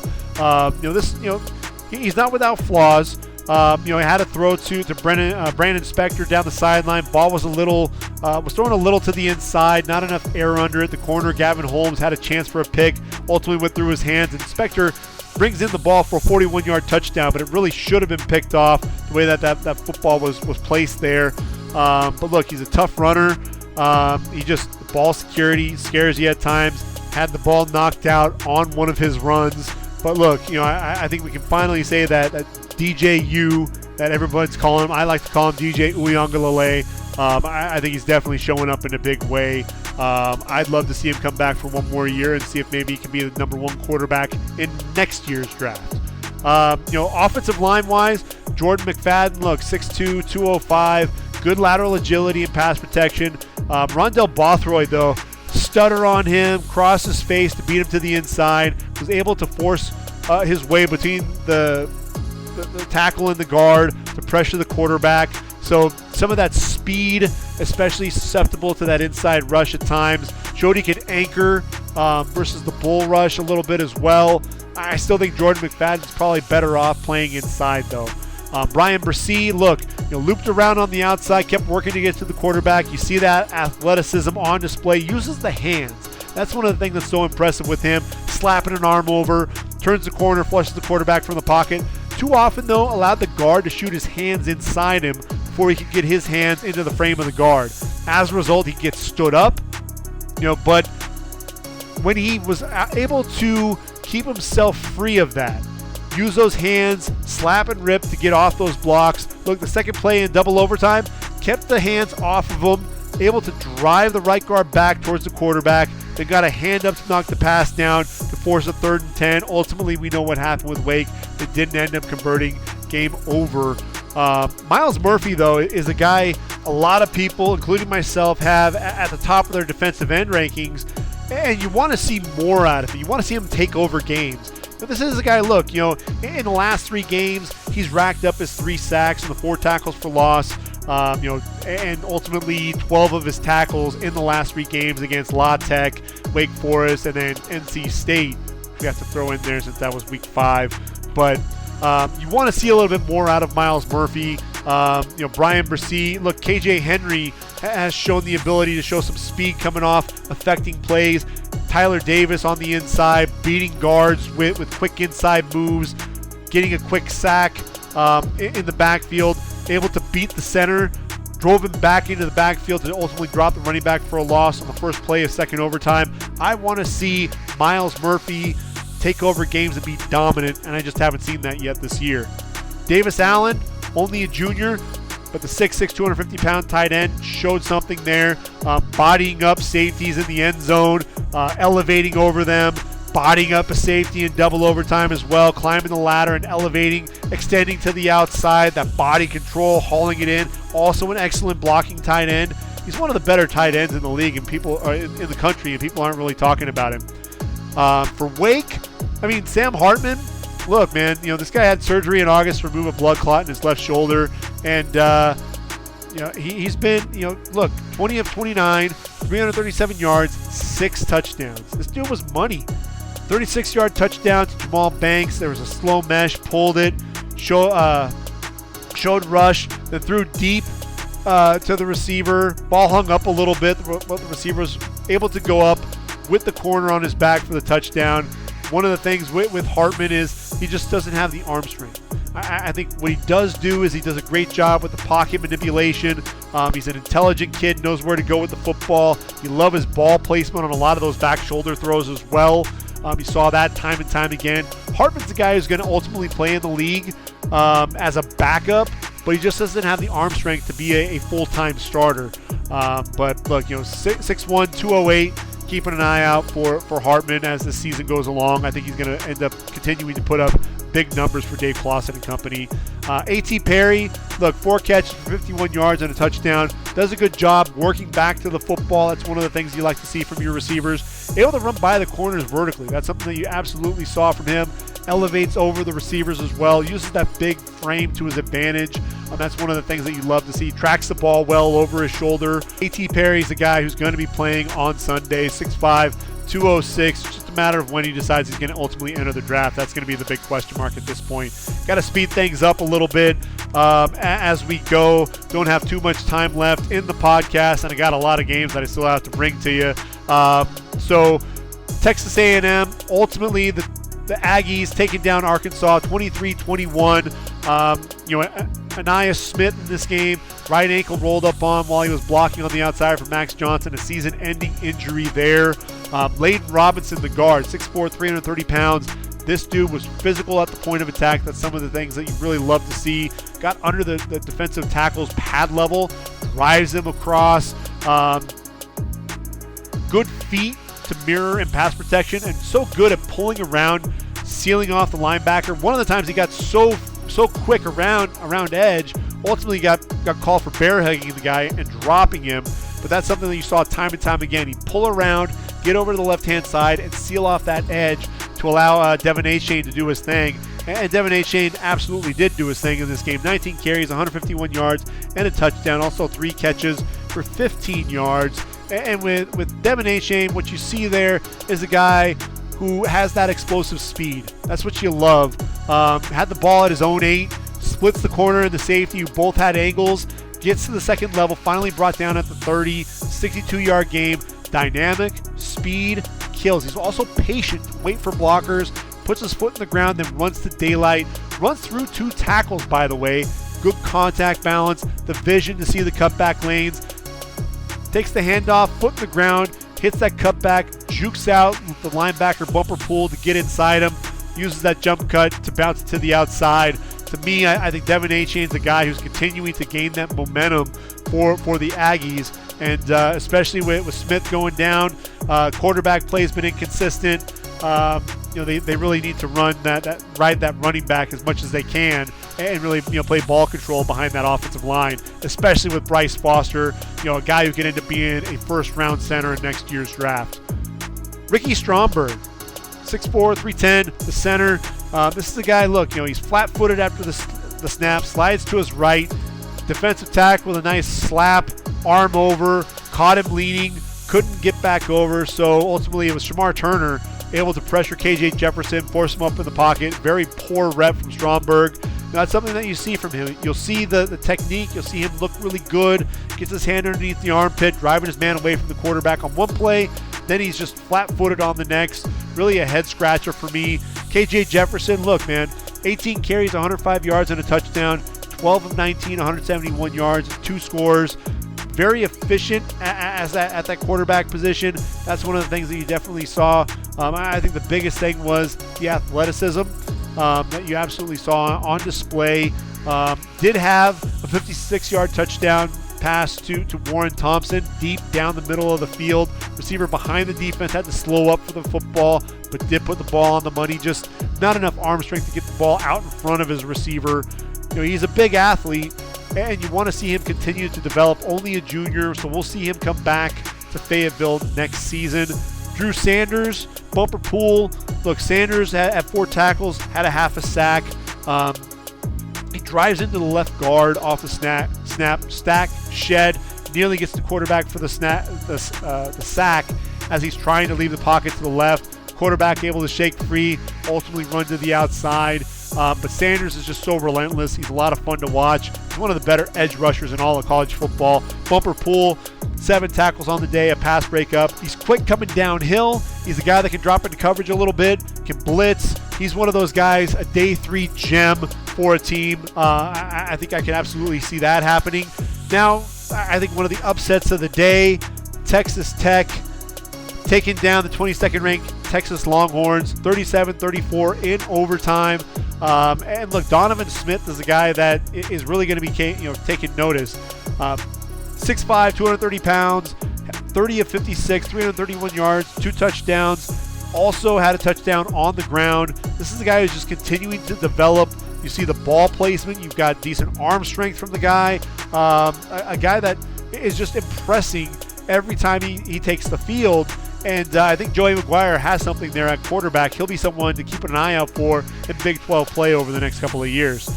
He's not without flaws. He had a throw to Brandon Spector down the sideline. Ball was thrown a little to the inside, not enough air under it. The corner, Gavin Holmes, had a chance for a pick, ultimately went through his hands, and Spector brings in the ball for a 41-yard touchdown, but it really should have been picked off the way that football was placed there. But look, he's a tough runner. Ball security scares you at times. Had the ball knocked out on one of his runs, But look, I think we can finally say that DJU that everybody's calling him. I like to call him DJ Uiagalelei. I think he's definitely showing up in a big way. I'd love to see him come back for one more year and see if maybe he can be the number 1 quarterback in next year's draft. Offensive line-wise, Jordan McFadden, look, 6'2", 205, good lateral agility and pass protection. Rondell Bothroyd, though, stutter on him, crossed his face to beat him to the inside, was able to force his way between the tackle and the guard to pressure the quarterback. So some of that speed, especially susceptible to that inside rush at times. Showed he could anchor versus the bull rush a little bit as well. I still think Jordan McFadden's probably better off playing inside, though. Brian Bryce, look, looped around on the outside, kept working to get to the quarterback. You see that athleticism on display. Uses the hands. That's one of the things that's so impressive with him. Slapping an arm over, turns the corner, flushes the quarterback from the pocket. Too often, though, allowed the guard to shoot his hands inside him before he could get his hands into the frame of the guard. As a result, he gets stood up, but when he was able to keep himself free of that, use those hands, slap and rip to get off those blocks. Look, the second play in double overtime, kept the hands off of him, able to drive the right guard back towards the quarterback, then got a hand up to knock the pass down to force a 3rd and 10. Ultimately, we know what happened with Wake. It didn't end up converting. Game over. Myles Murphy, though, is a guy a lot of people, including myself, have at the top of their defensive end rankings, and you want to see more out of him. You want to see him take over games. But this is a guy, look, in the last 3 games, he's racked up his 3 sacks and the 4 tackles for loss, and ultimately 12 of his tackles in the last 3 games against La Tech, Wake Forest, and then NC State. We have to throw in there since that was week 5. But you want to see a little bit more out of Myles Murphy. Brian Bryce, look, KJ Henry has shown the ability to show some speed coming off, affecting plays. Tyler Davis on the inside, beating guards with quick inside moves, getting a quick sack in the backfield, able to beat the center, drove him back into the backfield to ultimately drop the running back for a loss on the first play of second overtime. I want to see Myles Murphy take over games and be dominant, and I just haven't seen that yet this year. Davis Allen, only a junior, but the 6'6", 250-pound tight end showed something there, bodying up safeties in the end zone, elevating over them, bodying up a safety in double overtime as well, climbing the ladder and elevating, extending to the outside, that body control, hauling it in. Also an excellent blocking tight end. He's one of the better tight ends in the league and people in the country, and people aren't really talking about him. For Wake, Sam Hartman, look, man, this guy had surgery in August to remove a blood clot in his left shoulder, and he's been, look, 20 of 29, 337 yards, 6 touchdowns. This dude was money. 36-yard touchdown to Jamal Banks. There was a slow mesh, pulled it, showed rush, then threw deep to the receiver. Ball hung up a little bit, but the receiver was able to go up with the corner on his back for the touchdown. One of the things with Hartman is he just doesn't have the arm strength. I think what he does do is he does a great job with the pocket manipulation. He's an intelligent kid, knows where to go with the football. You love his ball placement on a lot of those back shoulder throws as well. You saw that time and time again. Hartman's the guy who's going to ultimately play in the league as a backup, but he just doesn't have the arm strength to be a full-time starter. But look, 6'1", 208. Keeping an eye out for Hartman as the season goes along. I think he's going to end up continuing to put up big numbers for Dave Clawson and company. A.T. Perry, look, 4 catches for 51 yards and a touchdown. Does a good job working back to the football. That's one of the things you like to see from your receivers. Able to run by the corners vertically. That's something that you absolutely saw from him. Elevates over the receivers as well. Uses that big frame to his advantage. That's one of the things that you love to see. Tracks the ball well over his shoulder. A.T. Perry's the guy who's going to be playing on Sunday. 6'5", 206. Just a matter of when he decides he's going to ultimately enter the draft. That's going to be the big question mark at this point. Got to speed things up a little bit as we go. Don't have too much time left in the podcast, and I got a lot of games that I still have to bring to you. So Texas A&M, ultimately the Aggies taking down Arkansas 23-21. Anaya Smith in this game, right ankle rolled up on while he was blocking on the outside for Max Johnson, a season-ending injury there. Layden Robinson, the guard, 6'4", 330 pounds, This dude was physical at the point of attack. That's some of the things that you really love to see. Got under the defensive tackle's pad level, drives him across. Good feet to mirror in pass protection, and so good at pulling around, sealing off the linebacker. One of the times he got so quick around edge, ultimately got called for bear hugging the guy and dropping him. But that's something that you saw time and time again. He'd pull around, get over to the left-hand side, and seal off that edge to allow Devin Achane to do his thing. And Devin Achane absolutely did do his thing in this game. 19 carries, 151 yards, and a touchdown. Also 3 catches for 15 yards. And with Devin Achane, what you see there is a guy who has that explosive speed. That's what you love. Had the ball at his own 8, splits the corner and the safety, who both had angles, gets to the second level, finally brought down at the 30, 62-yard game. Dynamic, speed, kills. He's also patient, wait for blockers, puts his foot in the ground, then runs to daylight, runs through 2 tackles, by the way. Good contact balance, the vision to see the cutback lanes. Takes the handoff, foot in the ground, hits that cutback, jukes out the linebacker bumper pull to get inside him, uses that jump cut to bounce to the outside. To me, I think Devin Achane is the guy who's continuing to gain that momentum for the Aggies, and especially with Smith going down. Quarterback play has been inconsistent. They really need to ride that running back as much as they can, and really play ball control behind that offensive line, especially with Bryce Foster, a guy who could end up being a first-round center in next year's draft. Ricky Stromberg, 6'4", 310, the center. This is a guy, he's flat-footed after the snap, slides to his right, defensive tackle with a nice slap, arm over, caught him leaning, couldn't get back over, so ultimately it was Shamar Turner able to pressure KJ Jefferson, force him up in the pocket. Very poor rep from Stromberg. That's something that you see from him. You'll see the technique. You'll see him look really good. Gets his hand underneath the armpit, driving his man away from the quarterback on one play. Then he's just flat-footed on the next. Really a head-scratcher for me. KJ Jefferson, look, man, 18 carries, 105 yards and a touchdown. 12 of 19, 171 yards, 2 scores. Very efficient at that quarterback position. That's one of the things that you definitely saw. I think the biggest thing was the athleticism that you absolutely saw on display. Did have a 56-yard touchdown pass to Warren Thompson deep down the middle of the field. Receiver behind the defense had to slow up for the football, but did put the ball on the money. Just not enough arm strength to get the ball out in front of his receiver. He's a big athlete, and you want to see him continue to develop. Only a junior, so we'll see him come back to Fayetteville next season. Drew Sanders, bumper pool. Look, Sanders at 4 tackles, had a half a sack. He drives into the left guard off the snap, stack, shed, nearly gets the quarterback for the sack as he's trying to leave the pocket to the left. Quarterback able to shake free, ultimately run to the outside. But Sanders is just so relentless. He's a lot of fun to watch. He's one of the better edge rushers in all of college football. Bumper pool, 7 tackles on the day, a pass breakup. He's quick coming downhill. He's a guy that can drop into coverage a little bit, can blitz. He's one of those guys, a day 3 gem for a team. I think I can absolutely see that happening. Now, I think one of the upsets of the day, Texas Tech taking down the 22nd ranked Texas Longhorns, 37-34 in overtime. And look, Donovan Smith is a guy that is really going to be taking notice. 6'5", 230 pounds, 30 of 56, 331 yards, 2 touchdowns. Also had a touchdown on the ground. This is a guy who's just continuing to develop. You see the ball placement. You've got decent arm strength from the guy. A guy that is just impressing every time he takes the field. And I think Joey McGuire has something there at quarterback. He'll be someone to keep an eye out for in Big 12 play over the next couple of years.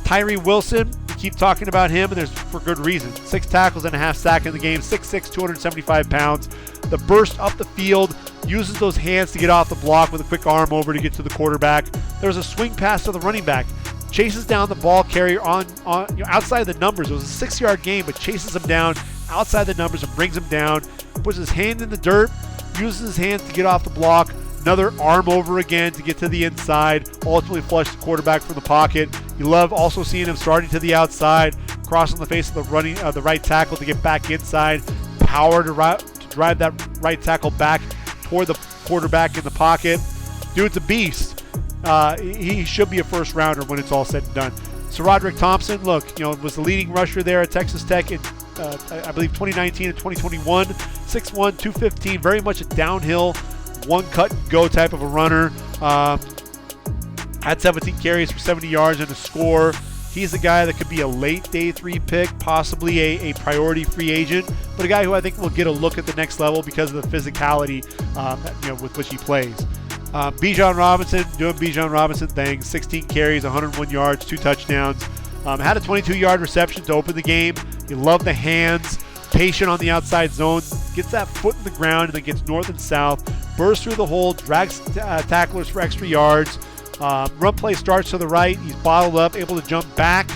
Tyree Wilson, we keep talking about him, and there's for good reason. 6 tackles and a half sack in the game, 6'6", 275 pounds. The burst up the field, uses those hands to get off the block with a quick arm over to get to the quarterback. There's a swing pass to the running back. Chases down the ball carrier on outside the numbers. It was a 6-yard gain, but chases him down outside the numbers and brings him down. Puts his hand in the dirt, uses his hands to get off the block. Another arm over again to get to the inside. Ultimately flush the quarterback from the pocket. You love also seeing him starting to the outside, crossing the face of the right tackle to get back inside. Power to drive that right tackle back toward the quarterback in the pocket. Dude's a beast. he should be a first rounder when it's all said and done. So Roderick Thompson, look, was the leading rusher there at Texas Tech in, I believe, 2019 and 2021. 6'1", 215, very much a downhill, one cut and go type of a runner. Had 17 carries for 70 yards and a score. He's a guy that could be a late day 3 pick, possibly a priority free agent, but a guy who I think will get a look at the next level because of the physicality with which he plays. Bijan Robinson doing Bijan Robinson things, 16 carries, 101 yards, 2 touchdowns. Had a 22-yard reception to open the game. You love the hands, patient on the outside zone, gets that foot in the ground and then gets north and south, bursts through the hole, drags tacklers for extra yards. Run play starts to the right. He's bottled up, able to jump back,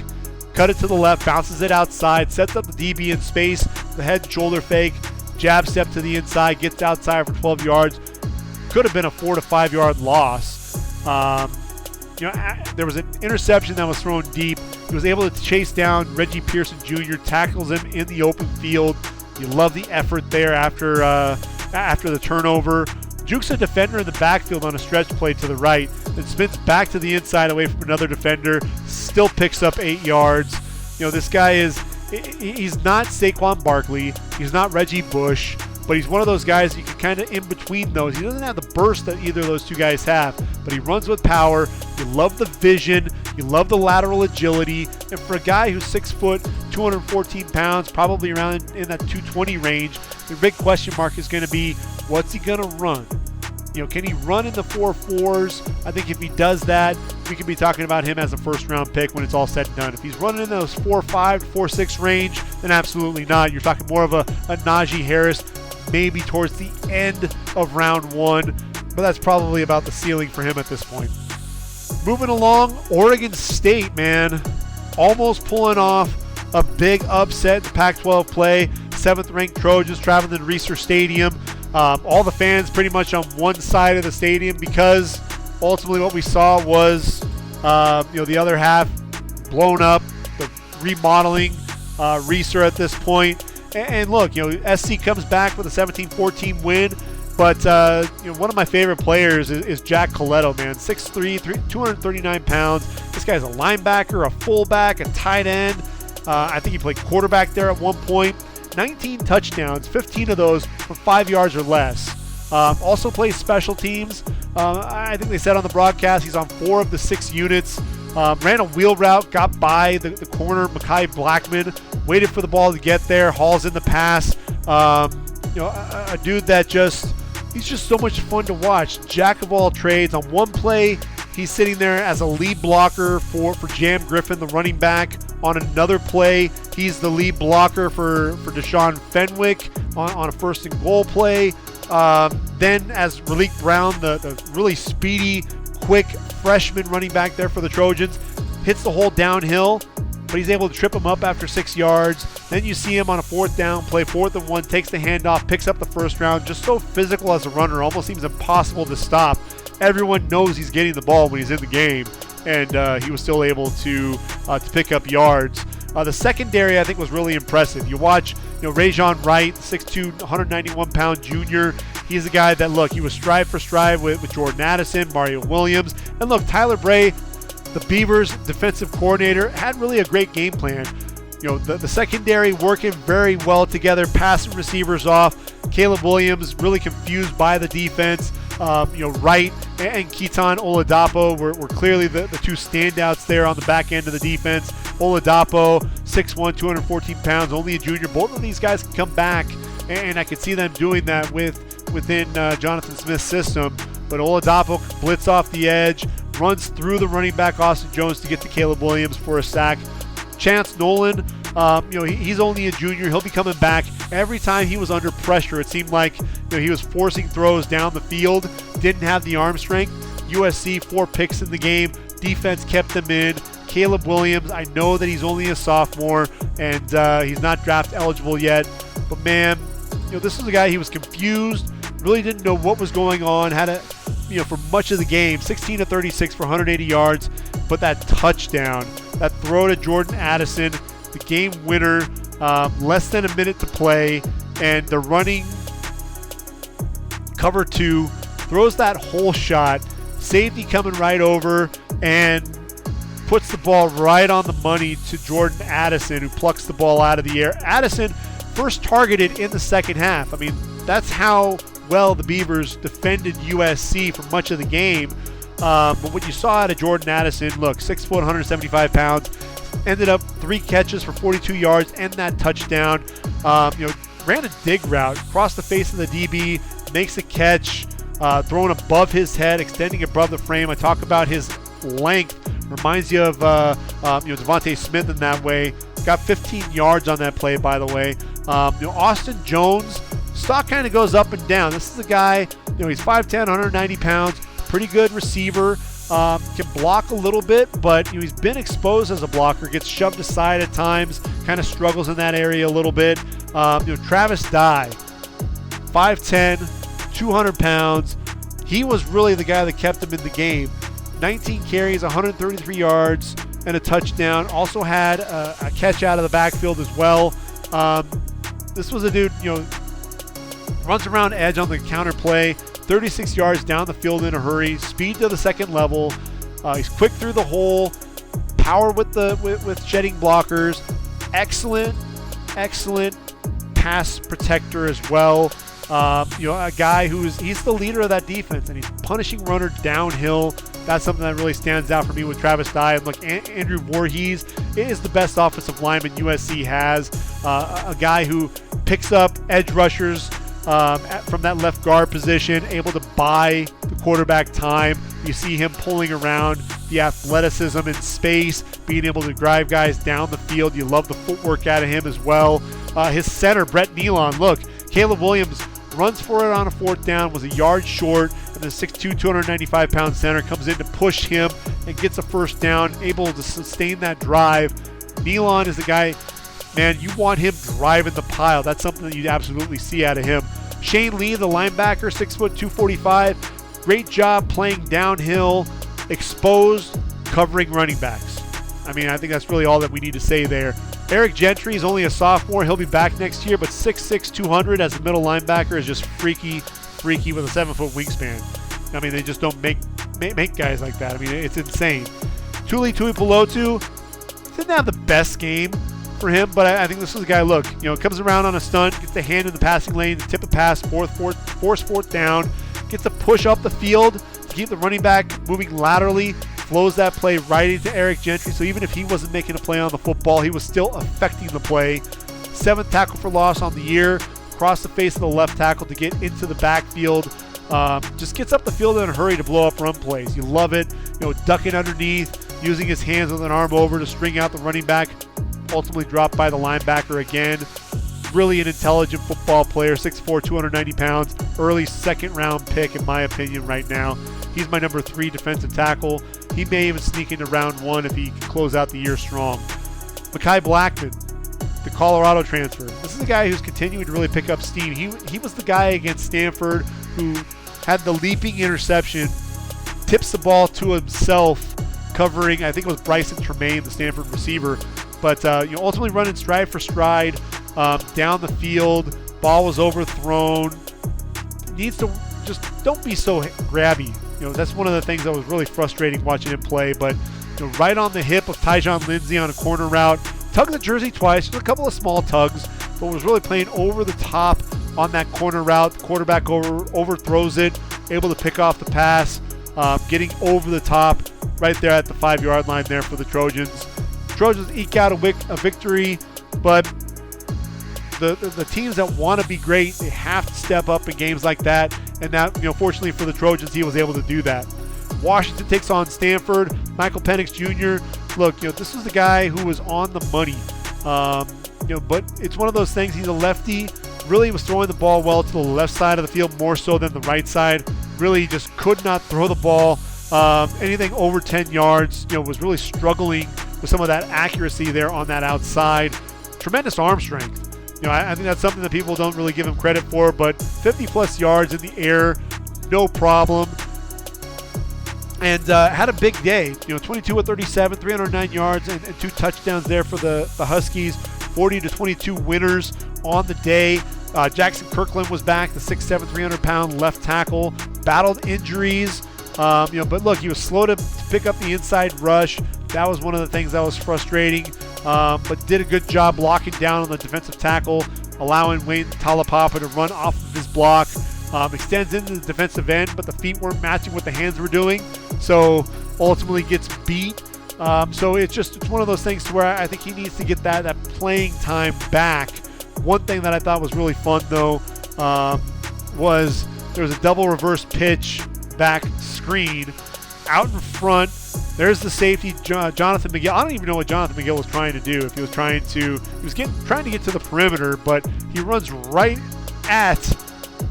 cut it to the left, bounces it outside, sets up the DB in space, the head and shoulder fake, jab step to the inside, gets outside for 12 yards. Could have been a 4 to 5 yard loss. There was an interception that was thrown deep. He was able to chase down Reggie Pearson Jr., tackles him in the open field. You love the effort there after the turnover. Jukes a defender in the backfield on a stretch play to the right, then spins back to the inside away from another defender, still picks up 8 yards. This guy he's not Saquon Barkley, he's not Reggie Bush, but he's one of those guys you can kind of in between those. He doesn't have the burst that either of those two guys have, but he runs with power. You love the vision, you love the lateral agility, and for a guy who's 6 foot, 214 pounds, probably around in that 220 range, the big question mark is going to be, what's he going to run? Can he run in the 4.4s? I think if he does that, we could be talking about him as a first-round pick when it's all said and done. If he's running in those 4.5 to 4.6 range, then absolutely not. You're talking more of a Najee Harris, maybe towards the end of round 1, but that's probably about the ceiling for him at this point. Moving along, Oregon State, man, almost pulling off a big upset in the Pac-12 play. 7th-ranked Trojans traveling to Reser Stadium. All the fans pretty much on one side of the stadium because ultimately what we saw was the other half blown up, the remodeling Reser at this point. And look, SC comes back with a 17-14 win, but one of my favorite players is Jack Coletto, man. 6'3", 239 pounds. This guy's a linebacker, a fullback, a tight end. I think he played quarterback there at one point. 19 touchdowns, 15 of those from 5 yards or less. Also plays special teams. I think they said on the broadcast he's on 4 of the 6 units. Ran a wheel route, got by the corner, Mekhi Blackman, waited for the ball to get there, hauls in the pass. A dude that he's just so much fun to watch. Jack of all trades. On one play, he's sitting there as a lead blocker for Jam Griffin, the running back. On another play, he's the lead blocker for Deshaun Fenwick on a 1st and goal play. Then as Raleek Brown, the really speedy, quick freshman running back there for the Trojans, hits the hole downhill, but he's able to trip him up after 6 yards. Then you see him on a 4th down play, 4th and 1, takes the handoff, picks up the first round. Just so physical as a runner, almost seems impossible to stop. Everyone knows he's getting the ball when he's in the game, and he was still able to pick up yards. The secondary, I think, was really impressive. You watch, Rajon Wright, 6'2", 191-pound junior. He's a guy that, look, he was stride for stride with Jordan Addison, Mario Williams. And look, Tyler Bray, the Beavers defensive coordinator, had really a great game plan. The secondary working very well together, passing receivers off. Caleb Williams really confused by the defense. Wright and Keaton Oladapo were clearly the two standouts there on the back end of the defense. Oladapo, 6'1", 214 pounds, only a junior. Both of these guys can come back, and I could see them doing that within Jonathan Smith's system. But Oladapo blitz off the edge, runs through the running back Austin Jones to get to Caleb Williams for a sack. Chance Nolan, he's only a junior. He'll be coming back. Every time he was under pressure, it seemed like he was forcing throws down the field, didn't have the arm strength. USC, 4 picks in the game. Defense kept them in. Caleb Williams, I know that he's only a sophomore and he's not draft eligible yet, but man, this is a guy, he was confused, really didn't know what was going on, had for much of the game, 16 to 36 for 180 yards, but that touchdown, that throw to Jordan Addison, the game winner, less than a minute to play, and the running cover 2, throws that hole shot Safety coming right over and puts the ball right on the money to Jordan Addison, who plucks the ball out of the air. Addison first targeted in the second half. I mean, that's how well the Beavers defended USC for much of the game. But what you saw out of Jordan Addison, look, 6 foot, 175 pounds, ended up 3 catches for 42 yards and that touchdown. Ran a dig route, crossed the face of the DB, makes a catch, thrown above his head, extending above the frame. I talk about his length. Reminds you of Devontae Smith in that way. Got 15 yards on that play, by the way. Austin Jones, stock kind of goes up and down. This is a guy, he's 5'10", 190 pounds, pretty good receiver. Can block a little bit, but he's been exposed as a blocker, gets shoved aside at times, kind of struggles in that area a little bit. Travis Dye, 5'10", 200 pounds. He was really the guy that kept him in the game. 19 carries, 133 yards, and a touchdown. Also had a catch out of the backfield as well. This was a dude, runs around edge on the counter play, 36 yards down the field in a hurry, speed to the second level. He's quick through the hole, power with shedding blockers. Excellent pass protector as well. A guy he's the leader of that defense, and he's punishing runner downhill. That's something that really stands out for me with Travis Dye. And look, Andrew Voorhees is the best offensive lineman USC has. A guy who picks up edge rushers from that left guard position, able to buy the quarterback time. You see him pulling around, the athleticism in space, being able to drive guys down the field. You love the footwork out of him as well. His center, Brett Nealon, look, Caleb Williams runs for it on a 4th down, was a yard short, and the 6'2", 295-pound center comes in to push him and gets a first down, able to sustain that drive. Nealon is the guy, man, you want him driving the pile. That's something that you absolutely see out of him. Shane Lee, the linebacker, 6 foot, 245. Great job playing downhill, exposed, covering running backs. I mean, I think that's really all that we need to say there. Eric Gentry is only a sophomore. He'll be back next year, but 6'6", 200 as a middle linebacker is just freaky with a 7-foot wingspan. I mean, they just don't make guys like that. I mean, it's insane. Tuli Tuipulotu didn't have the best game for him, but I think this is a guy, look, comes around on a stunt, gets the hand in the passing lane, tip a pass, force 4th down, gets a push up the field to keep the running back moving laterally, flows that play right into Eric Gentry. So even if he wasn't making a play on the football, he was still affecting the play. 7th tackle for loss on the year, across the face of the left tackle to get into the backfield. Just gets up the field in a hurry to blow up run plays. You love it. Ducking underneath, using his hands with an arm over to string out the running back, ultimately dropped by the linebacker again. Really an intelligent football player, 6'4", 290 pounds, early 2nd round pick in my opinion right now. He's my number 3 defensive tackle. He may even sneak into round 1 if he can close out the year strong. Mekhi Blackman, the Colorado transfer. This is a guy who's continuing to really pick up steam. He was the guy against Stanford who had the leaping interception, tips the ball to himself, covering, I think it was Bryce and Tremaine, the Stanford receiver. But ultimately running stride for stride down the field. Ball was overthrown. Needs to just don't be so grabby. That's one of the things that was really frustrating watching him play. But right on the hip of Tyjon Lindsey on a corner route. Tugged the jersey twice. Just a couple of small tugs, but was really playing over the top on that corner route. The quarterback overthrows it, able to pick off the pass, getting over the top right there at the 5-yard line there for the Trojans. Trojans eke out a victory, but the teams that want to be great, they have to step up in games like that. And that, fortunately for the Trojans, he was able to do that. Washington takes on Stanford. Michael Penix Jr. Look, this was the guy who was on the money. But it's one of those things. He's a lefty. Really was throwing the ball well to the left side of the field more so than the right side. Really just could not throw the ball anything over 10 yards. Was really struggling with some of that accuracy there on that outside. Tremendous arm strength. I think that's something that people don't really give him credit for, but 50-plus yards in the air, no problem. And had a big day. 22 of 37, 309 yards, and 2 touchdowns there for the Huskies. 40-22 winners on the day. Jackson Kirkland was back, the 6'7", 300-pound left tackle. Battled injuries. But look, he was slow to pick up the inside rush. That was one of the things that was frustrating, but did a good job locking down on the defensive tackle, allowing Wayne Talapapa to run off of his block. Extends into the defensive end, but the feet weren't matching what the hands were doing, so ultimately gets beat. So it's one of those things to where I think he needs to get that playing time back. One thing that I thought was really fun, though, was there was a double reverse pitch back screen out in front. There's the safety, Jonathan McGill. I don't even know what Jonathan McGill was trying to do. If he was trying to get to the perimeter, but he runs right at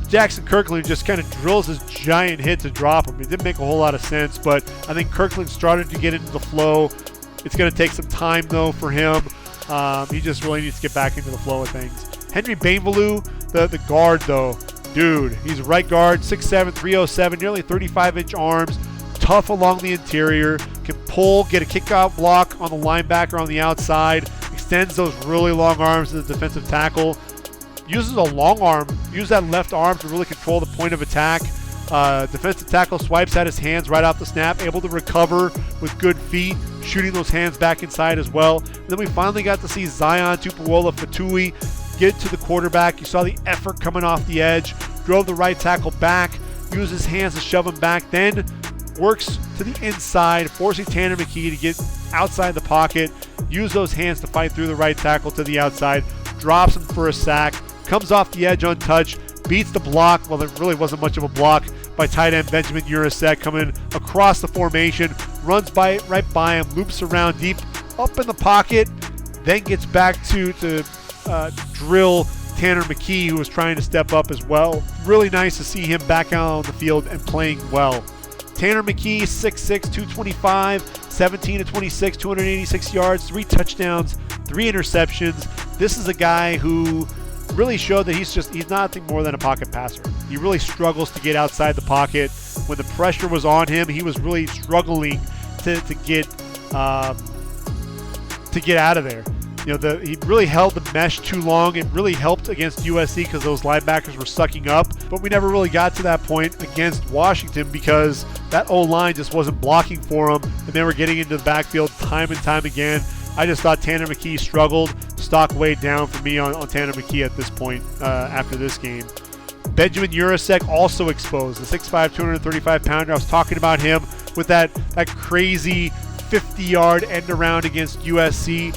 Jackson Kirkland, just kind of drills his giant hit to drop him. It didn't make a whole lot of sense, but I think Kirkland started to get into the flow. It's going to take some time, though, for him. He just really needs to get back into the flow of things. Henry Bainvalu, the guard, though, dude, he's a right guard, 6'7", 307, nearly 35-inch arms, tough along the interior, can pull, get a kick-out block on the linebacker on the outside, extends those really long arms to the defensive tackle, uses a long arm, uses that left arm to really control the point of attack. Defensive tackle swipes at his hands right off the snap, able to recover with good feet, shooting those hands back inside as well. And then we finally got to see Zion Tupuola-Fatui get to the quarterback. You saw the effort coming off the edge, drove the right tackle back, used his hands to shove him back, then works to the inside, forcing Tanner McKee to get outside the pocket, use those hands to fight through the right tackle to the outside, drops him for a sack, comes off the edge untouched, beats the block. Well, it really wasn't much of a block by tight end Benjamin Urasek, coming across the formation, runs right by him, loops around deep up in the pocket, then gets back to drill Tanner McKee, who was trying to step up as well. Really nice to see him back out on the field and playing well. Tanner McKee, 6'6", 225, 17 to 26, 286 yards, 3 touchdowns, 3 interceptions. This is a guy who really showed that he's nothing more than a pocket passer. He really struggles to get outside the pocket. When the pressure was on him, he was really struggling to get out of there. He really held the mesh too long. It really helped against USC because those linebackers were sucking up, but we never really got to that point against Washington because that O-line just wasn't blocking for him, and they were getting into the backfield time and time again. I just thought Tanner McKee struggled. Stock way down for me on Tanner McKee at this point after this game. Benjamin Urasek also exposed, the 6'5", 235-pounder. I was talking about him with that crazy 50-yard end around against USC.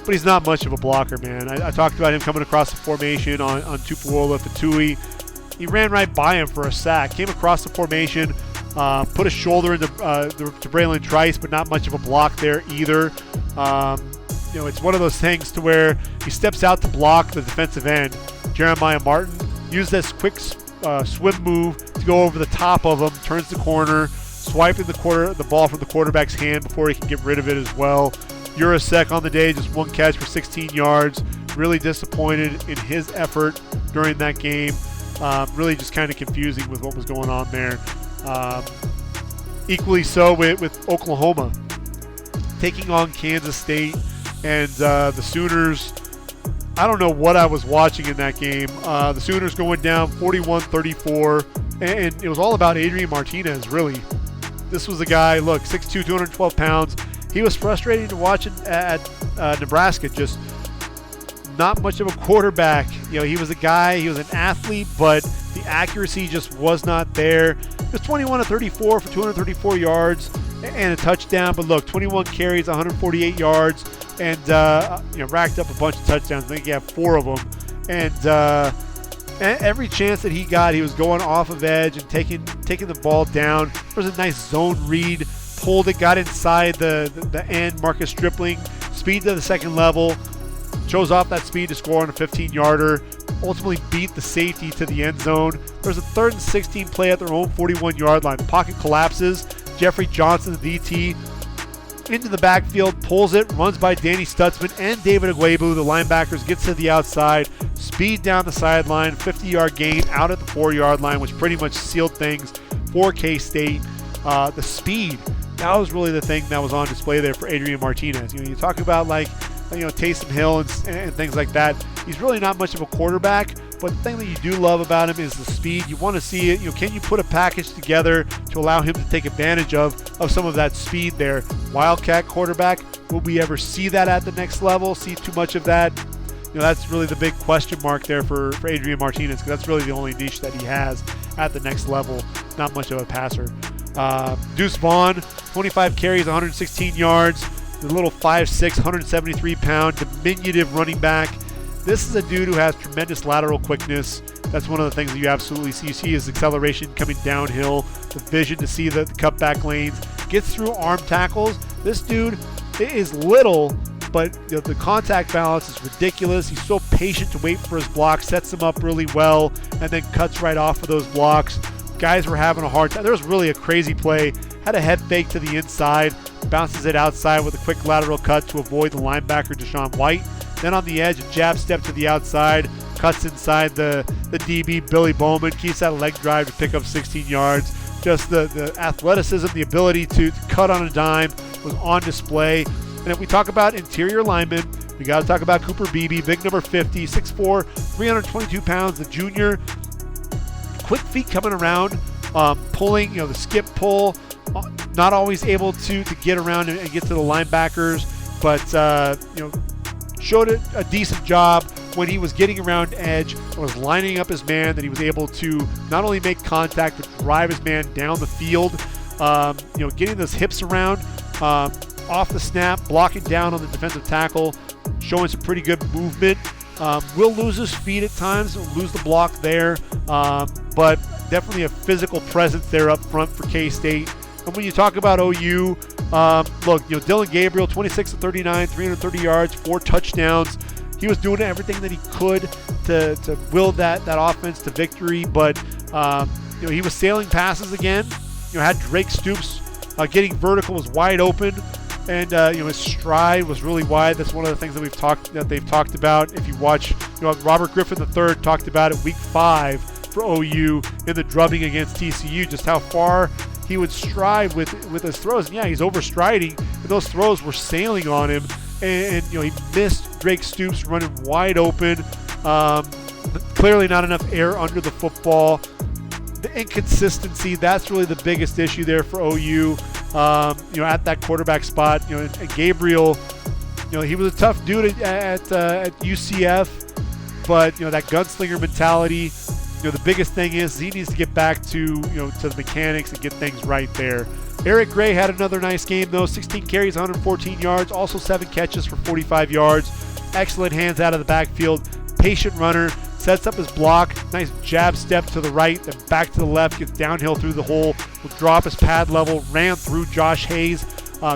But he's not much of a blocker, man. I talked about him coming across the formation on Tupuola-Fatui. He ran right by him for a sack. Came across the formation, put a shoulder into to Braylon Trice, but not much of a block there either. It's one of those things to where he steps out to block the defensive end. Jeremiah Martin used this quick swim move to go over the top of him, turns the corner, swiping the ball from the quarterback's hand before he can get rid of it as well. Urasek on the day, just 1 catch for 16 yards. Really disappointed in his effort during that game. Really just kind of confusing with what was going on there. Equally so with Oklahoma taking on Kansas State, and the Sooners. I don't know what I was watching in that game. The Sooners going down 41-34, and it was all about Adrian Martinez, really. This was a guy, look, 6'2", 212 pounds. He was frustrating to watch at Nebraska, just not much of a quarterback. He was a guy, he was an athlete, but the accuracy just was not there. It was 21-34 for 234 yards and a touchdown, but look, 21 carries, 148 yards, and racked up a bunch of touchdowns. I think he had 4 of them. And every chance that he got, he was going off of edge and taking the ball down. There was a nice zone read. Pulled it, got inside the end. Marcus Stripling, speed to the second level, shows off that speed to score on a 15-yarder, ultimately beat the safety to the end zone. There's a 3rd and 16 play at their own 41-yard line. The pocket collapses. Jeffrey Johnson, the DT, into the backfield, pulls it, runs by Danny Stutzman and David Agwebu. The linebackers gets to the outside, speed down the sideline, 50-yard gain out at the 4-yard line, which pretty much sealed things for K-State. The speed. That was really the thing that was on display there for Adrian Martinez. You talk about Taysom Hill and things like that. He's really not much of a quarterback, But the thing that you do love about him is the speed. You want to see it. Can you put a package together to allow him to take advantage of some of that speed there? Wildcat quarterback, will we ever see that at the next level? See too much of that? That's really the big question mark there for Adrian Martinez, because that's really the only niche that he has at the next level. Not much of a passer. Deuce Vaughn, 25 carries, 116 yards. The little 5'6", 173-pound, diminutive running back. This is a dude who has tremendous lateral quickness. That's one of the things that you absolutely see. You see his acceleration coming downhill, the vision to see the cutback lanes, gets through arm tackles. This dude is little, but the contact balance is ridiculous. He's so patient to wait for his block, sets them up really well, and then cuts right off of those blocks. Guys were having a hard time. There was really a crazy play. Had a head fake to the inside, bounces it outside with a quick lateral cut to avoid the linebacker Deshaun White. Then on the edge, a jab step to the outside, cuts inside the DB Billy Bowman, keeps that leg drive to pick up 16 yards. Just the athleticism, the ability to cut on a dime was on display. And if we talk about interior linemen, we got to talk about Cooper Beebe, big number 50, 6'4", 322 pounds, the junior. Quick feet coming around, pulling, the skip pull, not always able to get around and get to the linebackers, but showed a decent job when he was getting around edge and was lining up his man, that he was able to not only make contact but drive his man down the field. Getting those hips around off the snap, blocking down on the defensive tackle, showing some pretty good movement. Will lose his feet at times, lose the block there, but definitely a physical presence there up front for K-State. And when you talk about OU, look, Dillon Gabriel, 26 of 39, 330 yards, 4 touchdowns. He was doing everything that he could to will that offense to victory, but he was sailing passes again. Had Drake Stoops getting vertical, was wide open, and his stride was really wide. That's one of the things that they've talked about. If you watch, Robert Griffin III talked about it week 5 for OU in the drubbing against TCU, just how far he would stride with his throws. And yeah, he's overstriding, and those throws were sailing on him. And he missed Drake Stoops running wide open. Clearly not enough air under the football. The inconsistency, that's really the biggest issue there for OU. At that quarterback spot, and Gabriel, he was a tough dude at UCF, but that gunslinger mentality. The biggest thing is he needs to get back to to the mechanics and get things right there. Eric Gray had another nice game though, 16 carries, 114 yards, also 7 catches for 45 yards. Excellent hands out of the backfield, patient runner, sets up his block, nice jab step to the right, then back to the left, gets downhill through the hole, will drop his pad level, ran through Josh Hayes,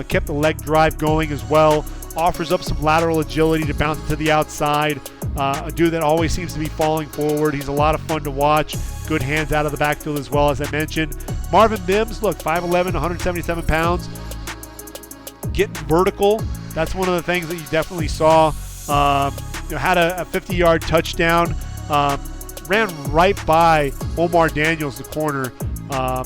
kept the leg drive going as well, offers up some lateral agility to bounce it to the outside. A dude that always seems to be falling forward. He's a lot of fun to watch. Good hands out of the backfield as well, as I mentioned. Marvin Mims, look, 5'11", 177 pounds. Getting vertical. That's one of the things that you definitely saw. Had a 50-yard touchdown. Ran right by Omar Daniels, the corner.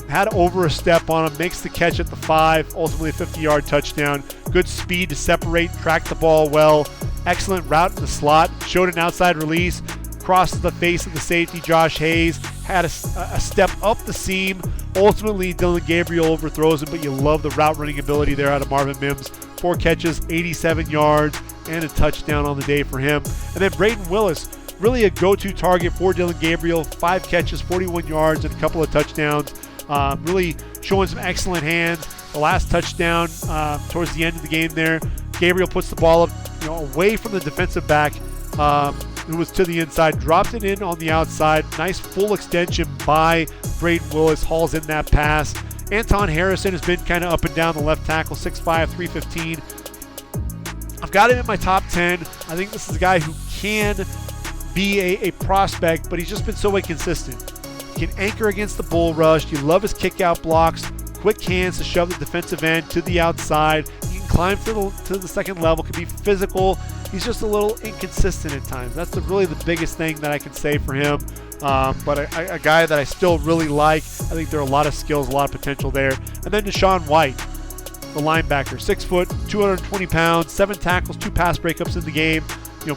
Had over a step on him. Makes the catch at the 5. Ultimately a 50-yard touchdown. Good speed to separate. Track the ball well. Excellent route in the slot. Showed an outside release. Crosses the face of the safety, Josh Hayes. Had a step up the seam. Ultimately, Dillon Gabriel overthrows him, but you love the route running ability there out of Marvin Mims. 4 catches, 87 yards, and a touchdown on the day for him. And then Braden Willis, really a go-to target for Dillon Gabriel. 5 catches, 41 yards, and a couple of touchdowns. Really showing some excellent hands. The last touchdown towards the end of the game there, Gabriel puts the ball up, away from the defensive back, who was to the inside, dropped it in on the outside. Nice full extension by Braden Willis, hauls in that pass. Anton Harrison has been kind of up and down the left tackle, 6'5", 315. I've got him in my top 10. I think this is a guy who can be a prospect, but he's just been so inconsistent. He can anchor against the bull rush. You love his kick-out blocks, quick hands to shove the defensive end to the outside. He can climb to the second level, can be physical. He's just a little inconsistent at times. That's really the biggest thing that I can say for him. But a guy that I still really like. I think there are a lot of skills, a lot of potential there. And then Deshaun White, the linebacker, 6 foot, 220 pounds, 7 tackles, 2 pass breakups in the game.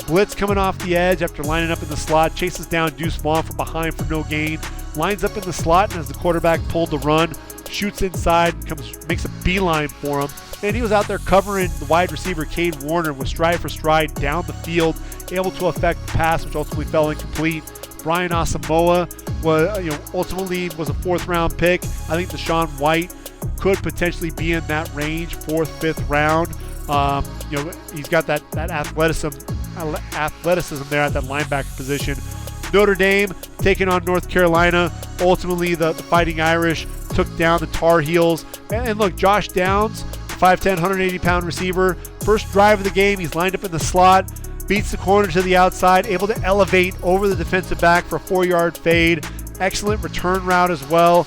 Blitz coming off the edge after lining up in the slot, chases down Deuce Vaughn from behind for no gain, lines up in the slot, and as the quarterback pulled the run, shoots inside, makes a beeline for him. And he was out there covering the wide receiver, Cade Warner, with stride for stride down the field, able to affect the pass, which ultimately fell incomplete. Brian Asamoah ultimately was a 4th-round pick. I think Deshaun White could potentially be in that range, 4th, 5th round. He's got that athleticism there at that linebacker position. Notre Dame taking on North Carolina. Ultimately, the Fighting Irish took down the Tar Heels. And look, Josh Downs, 5'10", 180-pound receiver. First drive of the game, he's lined up in the slot, beats the corner to the outside, able to elevate over the defensive back for a 4-yard fade. Excellent return route as well.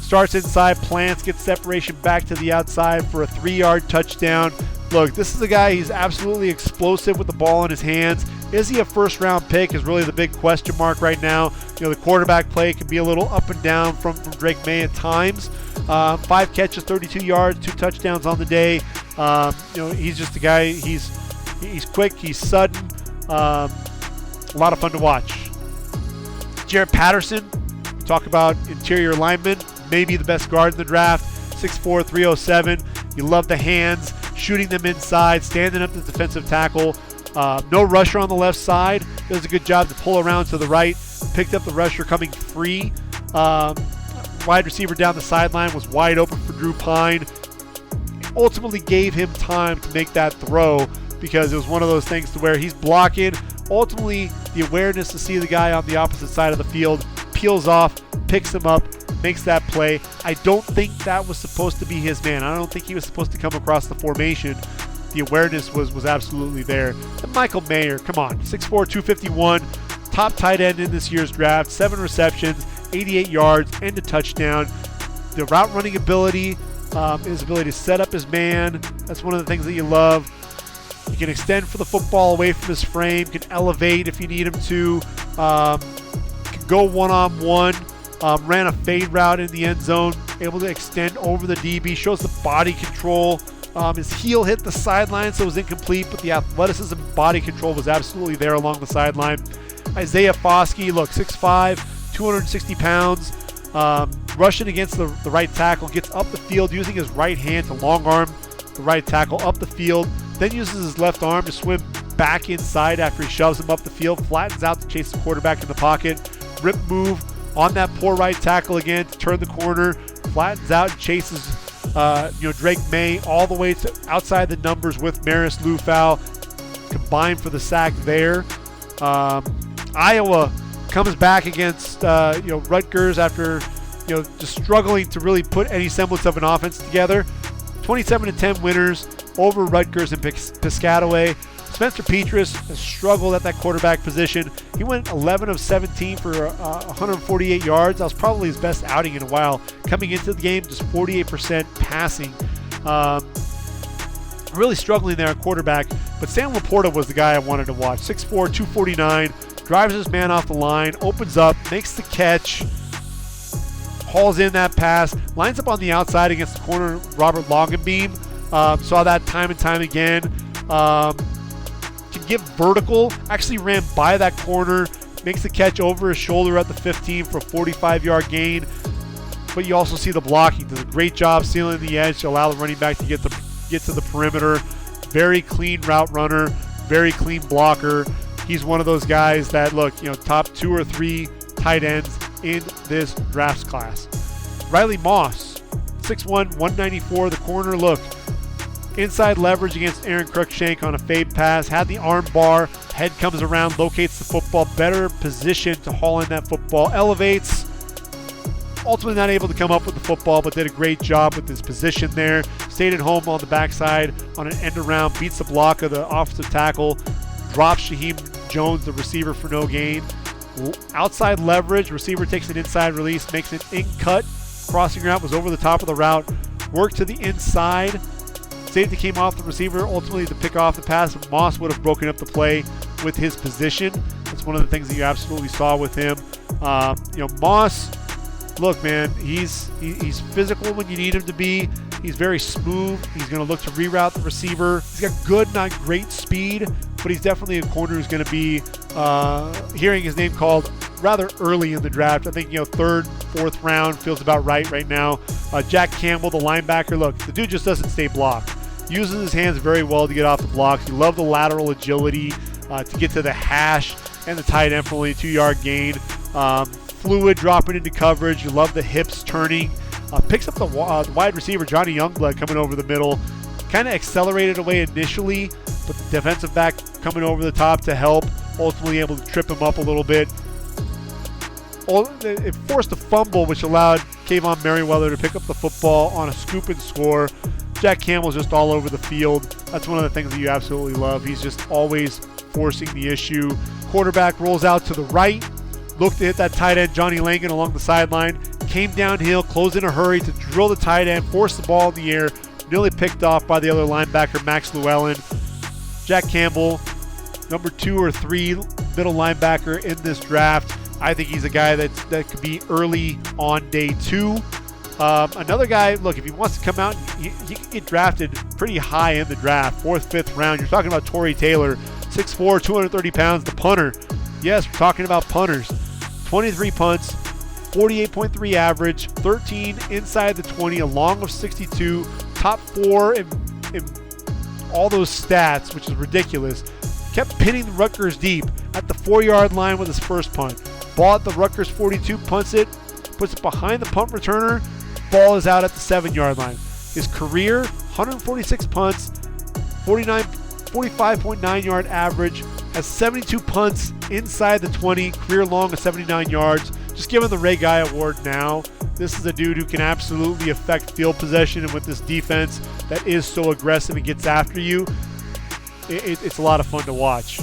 Starts inside, plants, gets separation back to the outside for a 3-yard touchdown. Look, this is a guy, he's absolutely explosive with the ball in his hands. Is he a first-round pick is really the big question mark right now. The quarterback play can be a little up and down from Drake May at times. 5 catches, 32 yards, 2 touchdowns on the day. He's just a guy, he's quick, he's sudden. A lot of fun to watch. Jarrett Patterson, talk about interior lineman, maybe the best guard in the draft, 6'4", 307. You love the hands, shooting them inside, standing up the defensive tackle. No rusher on the left side. Does a good job to pull around to the right. Picked up the rusher coming free. Wide receiver down the sideline was wide open for Drew Pine. Ultimately gave him time to make that throw because it was one of those things to where he's blocking. Ultimately, the awareness to see the guy on the opposite side of the field, peels off, picks him up, makes that play. I don't think that was supposed to be his man. I don't think he was supposed to come across the formation. The awareness was absolutely there. And Michael Mayer, come on, 6'4", 251, top tight end in this year's draft, 7 receptions, 88 yards, and a touchdown. The route running ability, his ability to set up his man, that's one of the things that you love. He can extend for the football away from his frame, can elevate if you need him to, can go one-on-one, ran a fade route in the end zone, able to extend over the DB, shows the body control. His heel hit the sideline, so it was incomplete, but the athleticism and body control was absolutely there along the sideline. Isaiah Foskey, look, 6'5", 260 pounds, rushing against the right tackle, gets up the field using his right hand to long arm the right tackle up the field, then uses his left arm to swim back inside after he shoves him up the field, flattens out to chase the quarterback in the pocket, rip move on that poor right tackle again to turn the corner, flattens out and chases Drake May all the way to outside the numbers with Maris Lufau, combined for the sack there. Iowa comes back against Rutgers after just struggling to really put any semblance of an offense together. 27-10 winners over Rutgers and Piscataway. Spencer Petras has struggled at that quarterback position. He went 11 of 17 for 148 yards. That was probably his best outing in a while. Coming into the game, just 48% passing. Really struggling there at quarterback. But Sam Laporta was the guy I wanted to watch. 6'4", 249, drives his man off the line, opens up, makes the catch, hauls in that pass, lines up on the outside against the corner, Robert Longenbeam. Saw that time and time again. Can get vertical, actually ran by that corner, makes the catch over his shoulder at the 15 for a 45-yard gain. But you also see the blocking. Does a great job sealing the edge to allow the running back to get to the perimeter. Very clean route runner, very clean blocker. He's one of those guys that, look, top 2 or 3 tight ends in this draft class. Riley Moss, 6'1", 194, the corner. Look, inside leverage against Aaron Cruikshank on a fade pass, had the arm bar, head comes around, locates the football, better position to haul in that football, elevates, ultimately not able to come up with the football, but did a great job with his position there, stayed at home on the backside on an end around, beats the block of the offensive tackle, drops Shaheem Jones, the receiver, for no gain. Outside leverage, receiver takes an inside release, makes an in cut, crossing route, was over the top of the route, worked to the inside, safety came off the receiver ultimately to pick off the pass. Moss would have broken up the play with his position. That's one of the things that you absolutely saw with him. Moss, look, man, he's physical when you need him to be. He's very smooth. He's going to look to reroute the receiver. He's got good, not great speed. but he's definitely a corner who's going to be hearing his name called rather early in the draft. I think, third, fourth round feels about right now. Jack Campbell, the linebacker, look, the dude just doesn't stay blocked. Uses his hands very well to get off the blocks. You love the lateral agility to get to the hash, and the tight end for only a 2-yard gain. Fluid dropping into coverage. You love the hips turning. Picks up the wide receiver, Johnny Youngblood, coming over the middle. Kind of accelerated away initially, but the defensive back coming over the top to help, ultimately able to trip him up a little bit. It forced a fumble, which allowed Kayvon Merriweather to pick up the football on a scoop and score. Jack Campbell's just all over the field. That's one of the things that you absolutely love. He's just always forcing the issue. Quarterback rolls out to the right, looked to hit that tight end, Johnny Langan, along the sideline. Came downhill, closed in a hurry to drill the tight end, force the ball in the air, nearly picked off by the other linebacker, Max Llewellyn. Jack Campbell, number 2 or 3 middle linebacker in this draft. I think he's a guy that could be early on day 2. Another guy, look, if he wants to come out, he can get drafted pretty high in the draft, 4th, 5th round. You're talking about Torrey Taylor, 6'4", 230 pounds, the punter. Yes, we're talking about punters. 23 punts, 48.3 average, 13 inside the 20, a long of 62, top 4 in all those stats, which is ridiculous. Kept pinning the Rutgers deep at the 4-yard line with his first punt. Ball at the Rutgers 42, punts it, puts it behind the punt returner. Ball is out at the 7-yard line. His career, 146 punts, 45.9 yard average, has 72 punts inside the 20, career long of 79 yards. Just give him the Ray Guy Award now. This is a dude who can absolutely affect field possession, and with this defense that is so aggressive and gets after you, it's a lot of fun to watch.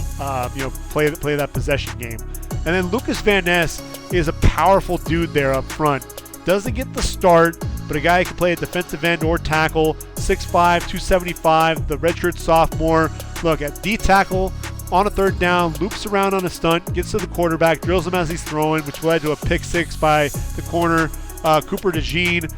Play that possession game. And then Lucas Van Ness is a powerful dude there up front. Doesn't get the start, but a guy who can play at defensive end or tackle. 6'5", 275, the redshirt sophomore. Look, at D tackle on a 3rd down, loops around on a stunt, gets to the quarterback, drills him as he's throwing, which led to a pick 6 by the corner, Cooper DeJean.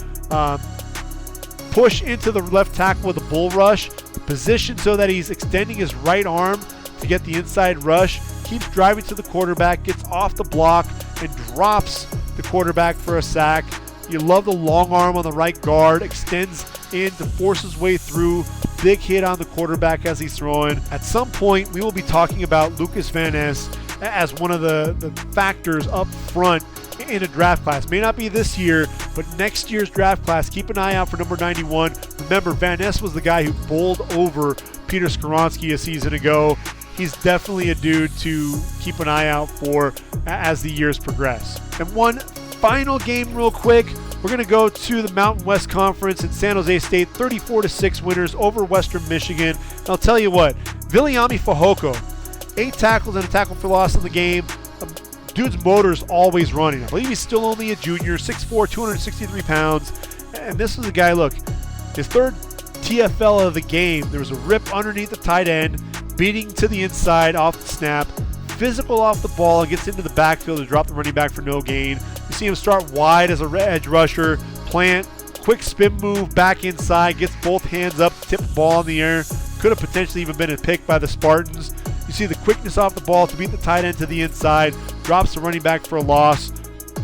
Push into the left tackle with a bull rush. Position so that he's extending his right arm to get the inside rush. Keeps driving to the quarterback, gets off the block, and drops the quarterback for a sack. You love the long arm on the right guard, extends in to force his way through. Big hit on the quarterback as he's throwing. At some point, we will be talking about Lucas Van Ness as one of the factors up front in a draft class. May not be this year, but next year's draft class, keep an eye out for number 91. Remember, Van Ness was the guy who bowled over Peter Skoronski a season ago. He's definitely a dude to keep an eye out for as the years progress. And one final game real quick. We're going to go to the Mountain West Conference in San Jose State, 34-6 winners over Western Michigan. And I'll tell you what, Viliami Fehoko, 8 tackles and a tackle for loss in the game. Dude's motor's always running. I believe he's still only a junior, 6'4", 263 pounds. And this is a guy, look, his 3rd TFL of the game. There was a rip underneath the tight end, beating to the inside off the snap, physical off the ball, and gets into the backfield to drop the running back for no gain. You see him start wide as a edge rusher, plant, quick spin move back inside, gets both hands up, tip the ball in the air. Could have potentially even been a pick by the Spartans. You see the quickness off the ball to beat the tight end to the inside, drops the running back for a loss,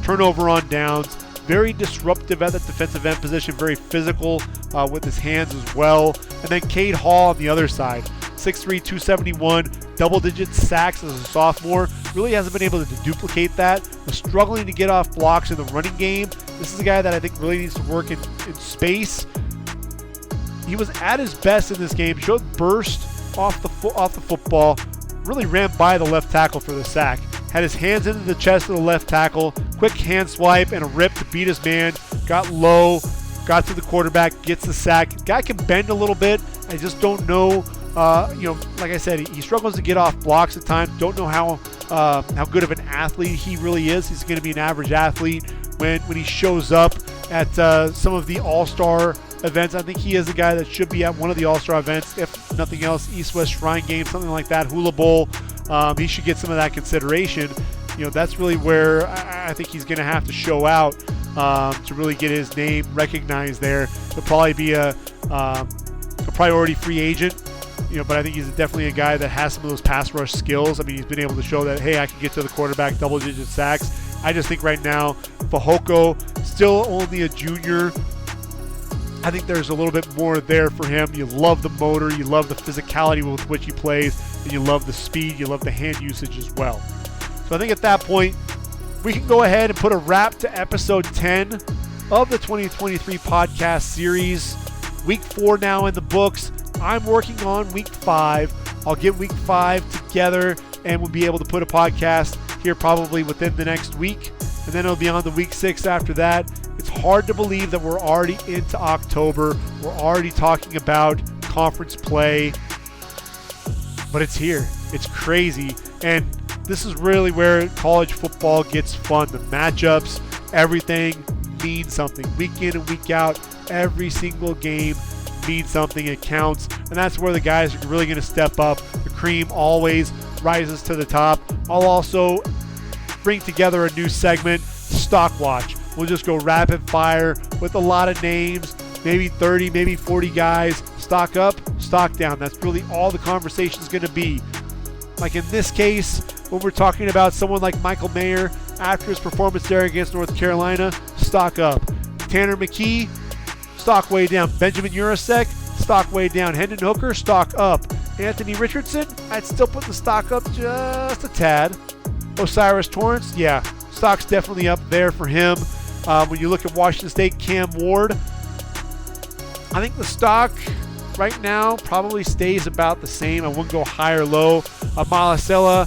turnover on downs. Very disruptive at the defensive end position, very physical with his hands as well. And then Cade Hall on the other side, 6'3", 271, double-digit sacks as a sophomore. Really hasn't been able to duplicate that. Was struggling to get off blocks in the running game. This is a guy that I think really needs to work in space. He was at his best in this game, showed burst off the football, really ran by the left tackle for the sack. Had his hands into the chest of the left tackle, quick hand swipe and a rip to beat his man, got low, got to the quarterback, gets the sack. Guy can bend a little bit. I just don't know, like I said, he struggles to get off blocks at times. Don't know how good of an athlete he really is. He's going to be an average athlete when he shows up at some of the all-star events. I think he is a guy that should be at one of the all-star events, if nothing else, East-West Shrine Game, something like that, Hula Bowl. He should get some of that consideration. That's really where I think he's going to have to show out to really get his name recognized there. He'll probably be a priority free agent But I think he's definitely a guy that has some of those pass rush skills. I mean, he's been able to show that, hey, I can get to the quarterback, double-digit sacks. I just think right now, Fehoko, still only a junior. I think there's a little bit more there for him. You love the motor, you love the physicality with which he plays, and you love the speed, you love the hand usage as well. So I think at that point, we can go ahead and put a wrap to episode 10 of the 2023 podcast series. Week 4 now in the books. I'm working on week 5. I'll get week 5 together and we'll be able to put a podcast here probably within the next week. And then it'll be on to week 6 after that. It's hard to believe that we're already into October. We're already talking about conference play. But it's here. It's crazy. And this is really where college football gets fun. The matchups, everything means something. Week in and week out, every single game means something. It counts. And that's where the guys are really going to step up. The cream always rises to the top. I'll also bring together a new segment, Stock Watch. We'll just go rapid fire with a lot of names, maybe 30, maybe 40 guys. Stock up, stock down. That's really all the conversation is going to be. Like in this case, when we're talking about someone like Michael Mayer after his performance there against North Carolina, stock up. Tanner McKee, stock way down. Benjamin Urasek, stock way down. Hendon Hooker, stock up. Anthony Richardson, I'd still put the stock up just a tad. Osiris Torrence, yeah, stock's definitely up there for him. When you look at Washington State, Cam Ward, I think the stock right now probably stays about the same. I wouldn't go high or low. Malasela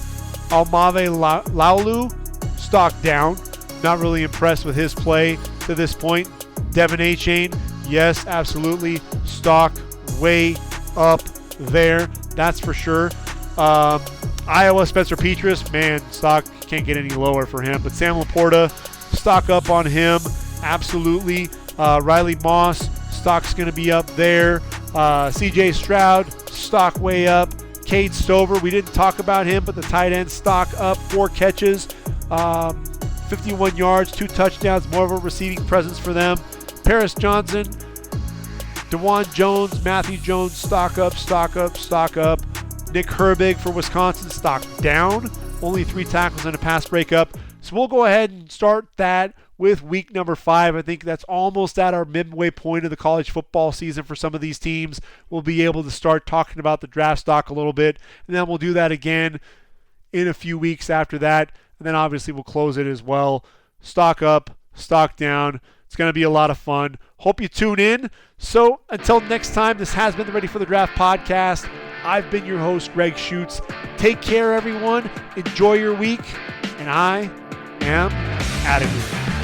Almave Laulu, stock down. Not really impressed with his play to this point. Devin Achane, yes, absolutely. Stock way up there. That's for sure. Iowa, Spencer Petras, man, stock can't get any lower for him. But Sam Laporta, stock up on him, absolutely. Riley Moss, stock's going to be up there. CJ Stroud, stock way up. Cade Stover, we didn't talk about him, but the tight end stock up, 4 catches, 51 yards, 2 touchdowns, more of a receiving presence for them. Paris Johnson, DeJuan Jones, Matthew Jones, stock up, stock up, stock up. Nick Herbig for Wisconsin, stock down. Only 3 tackles and a pass breakup. So we'll go ahead and start that with week number 5. I think that's almost at our midway point of the college football season for some of these teams. We'll be able to start talking about the draft stock a little bit, and then we'll do that again in a few weeks after that. And then obviously we'll close it as well. Stock up, stock down. It's going to be a lot of fun. Hope you tune in. So until next time, this has been the Ready for the Draft podcast. I've been your host, Gregg Schutze. Take care, everyone. Enjoy your week. And I am out of here.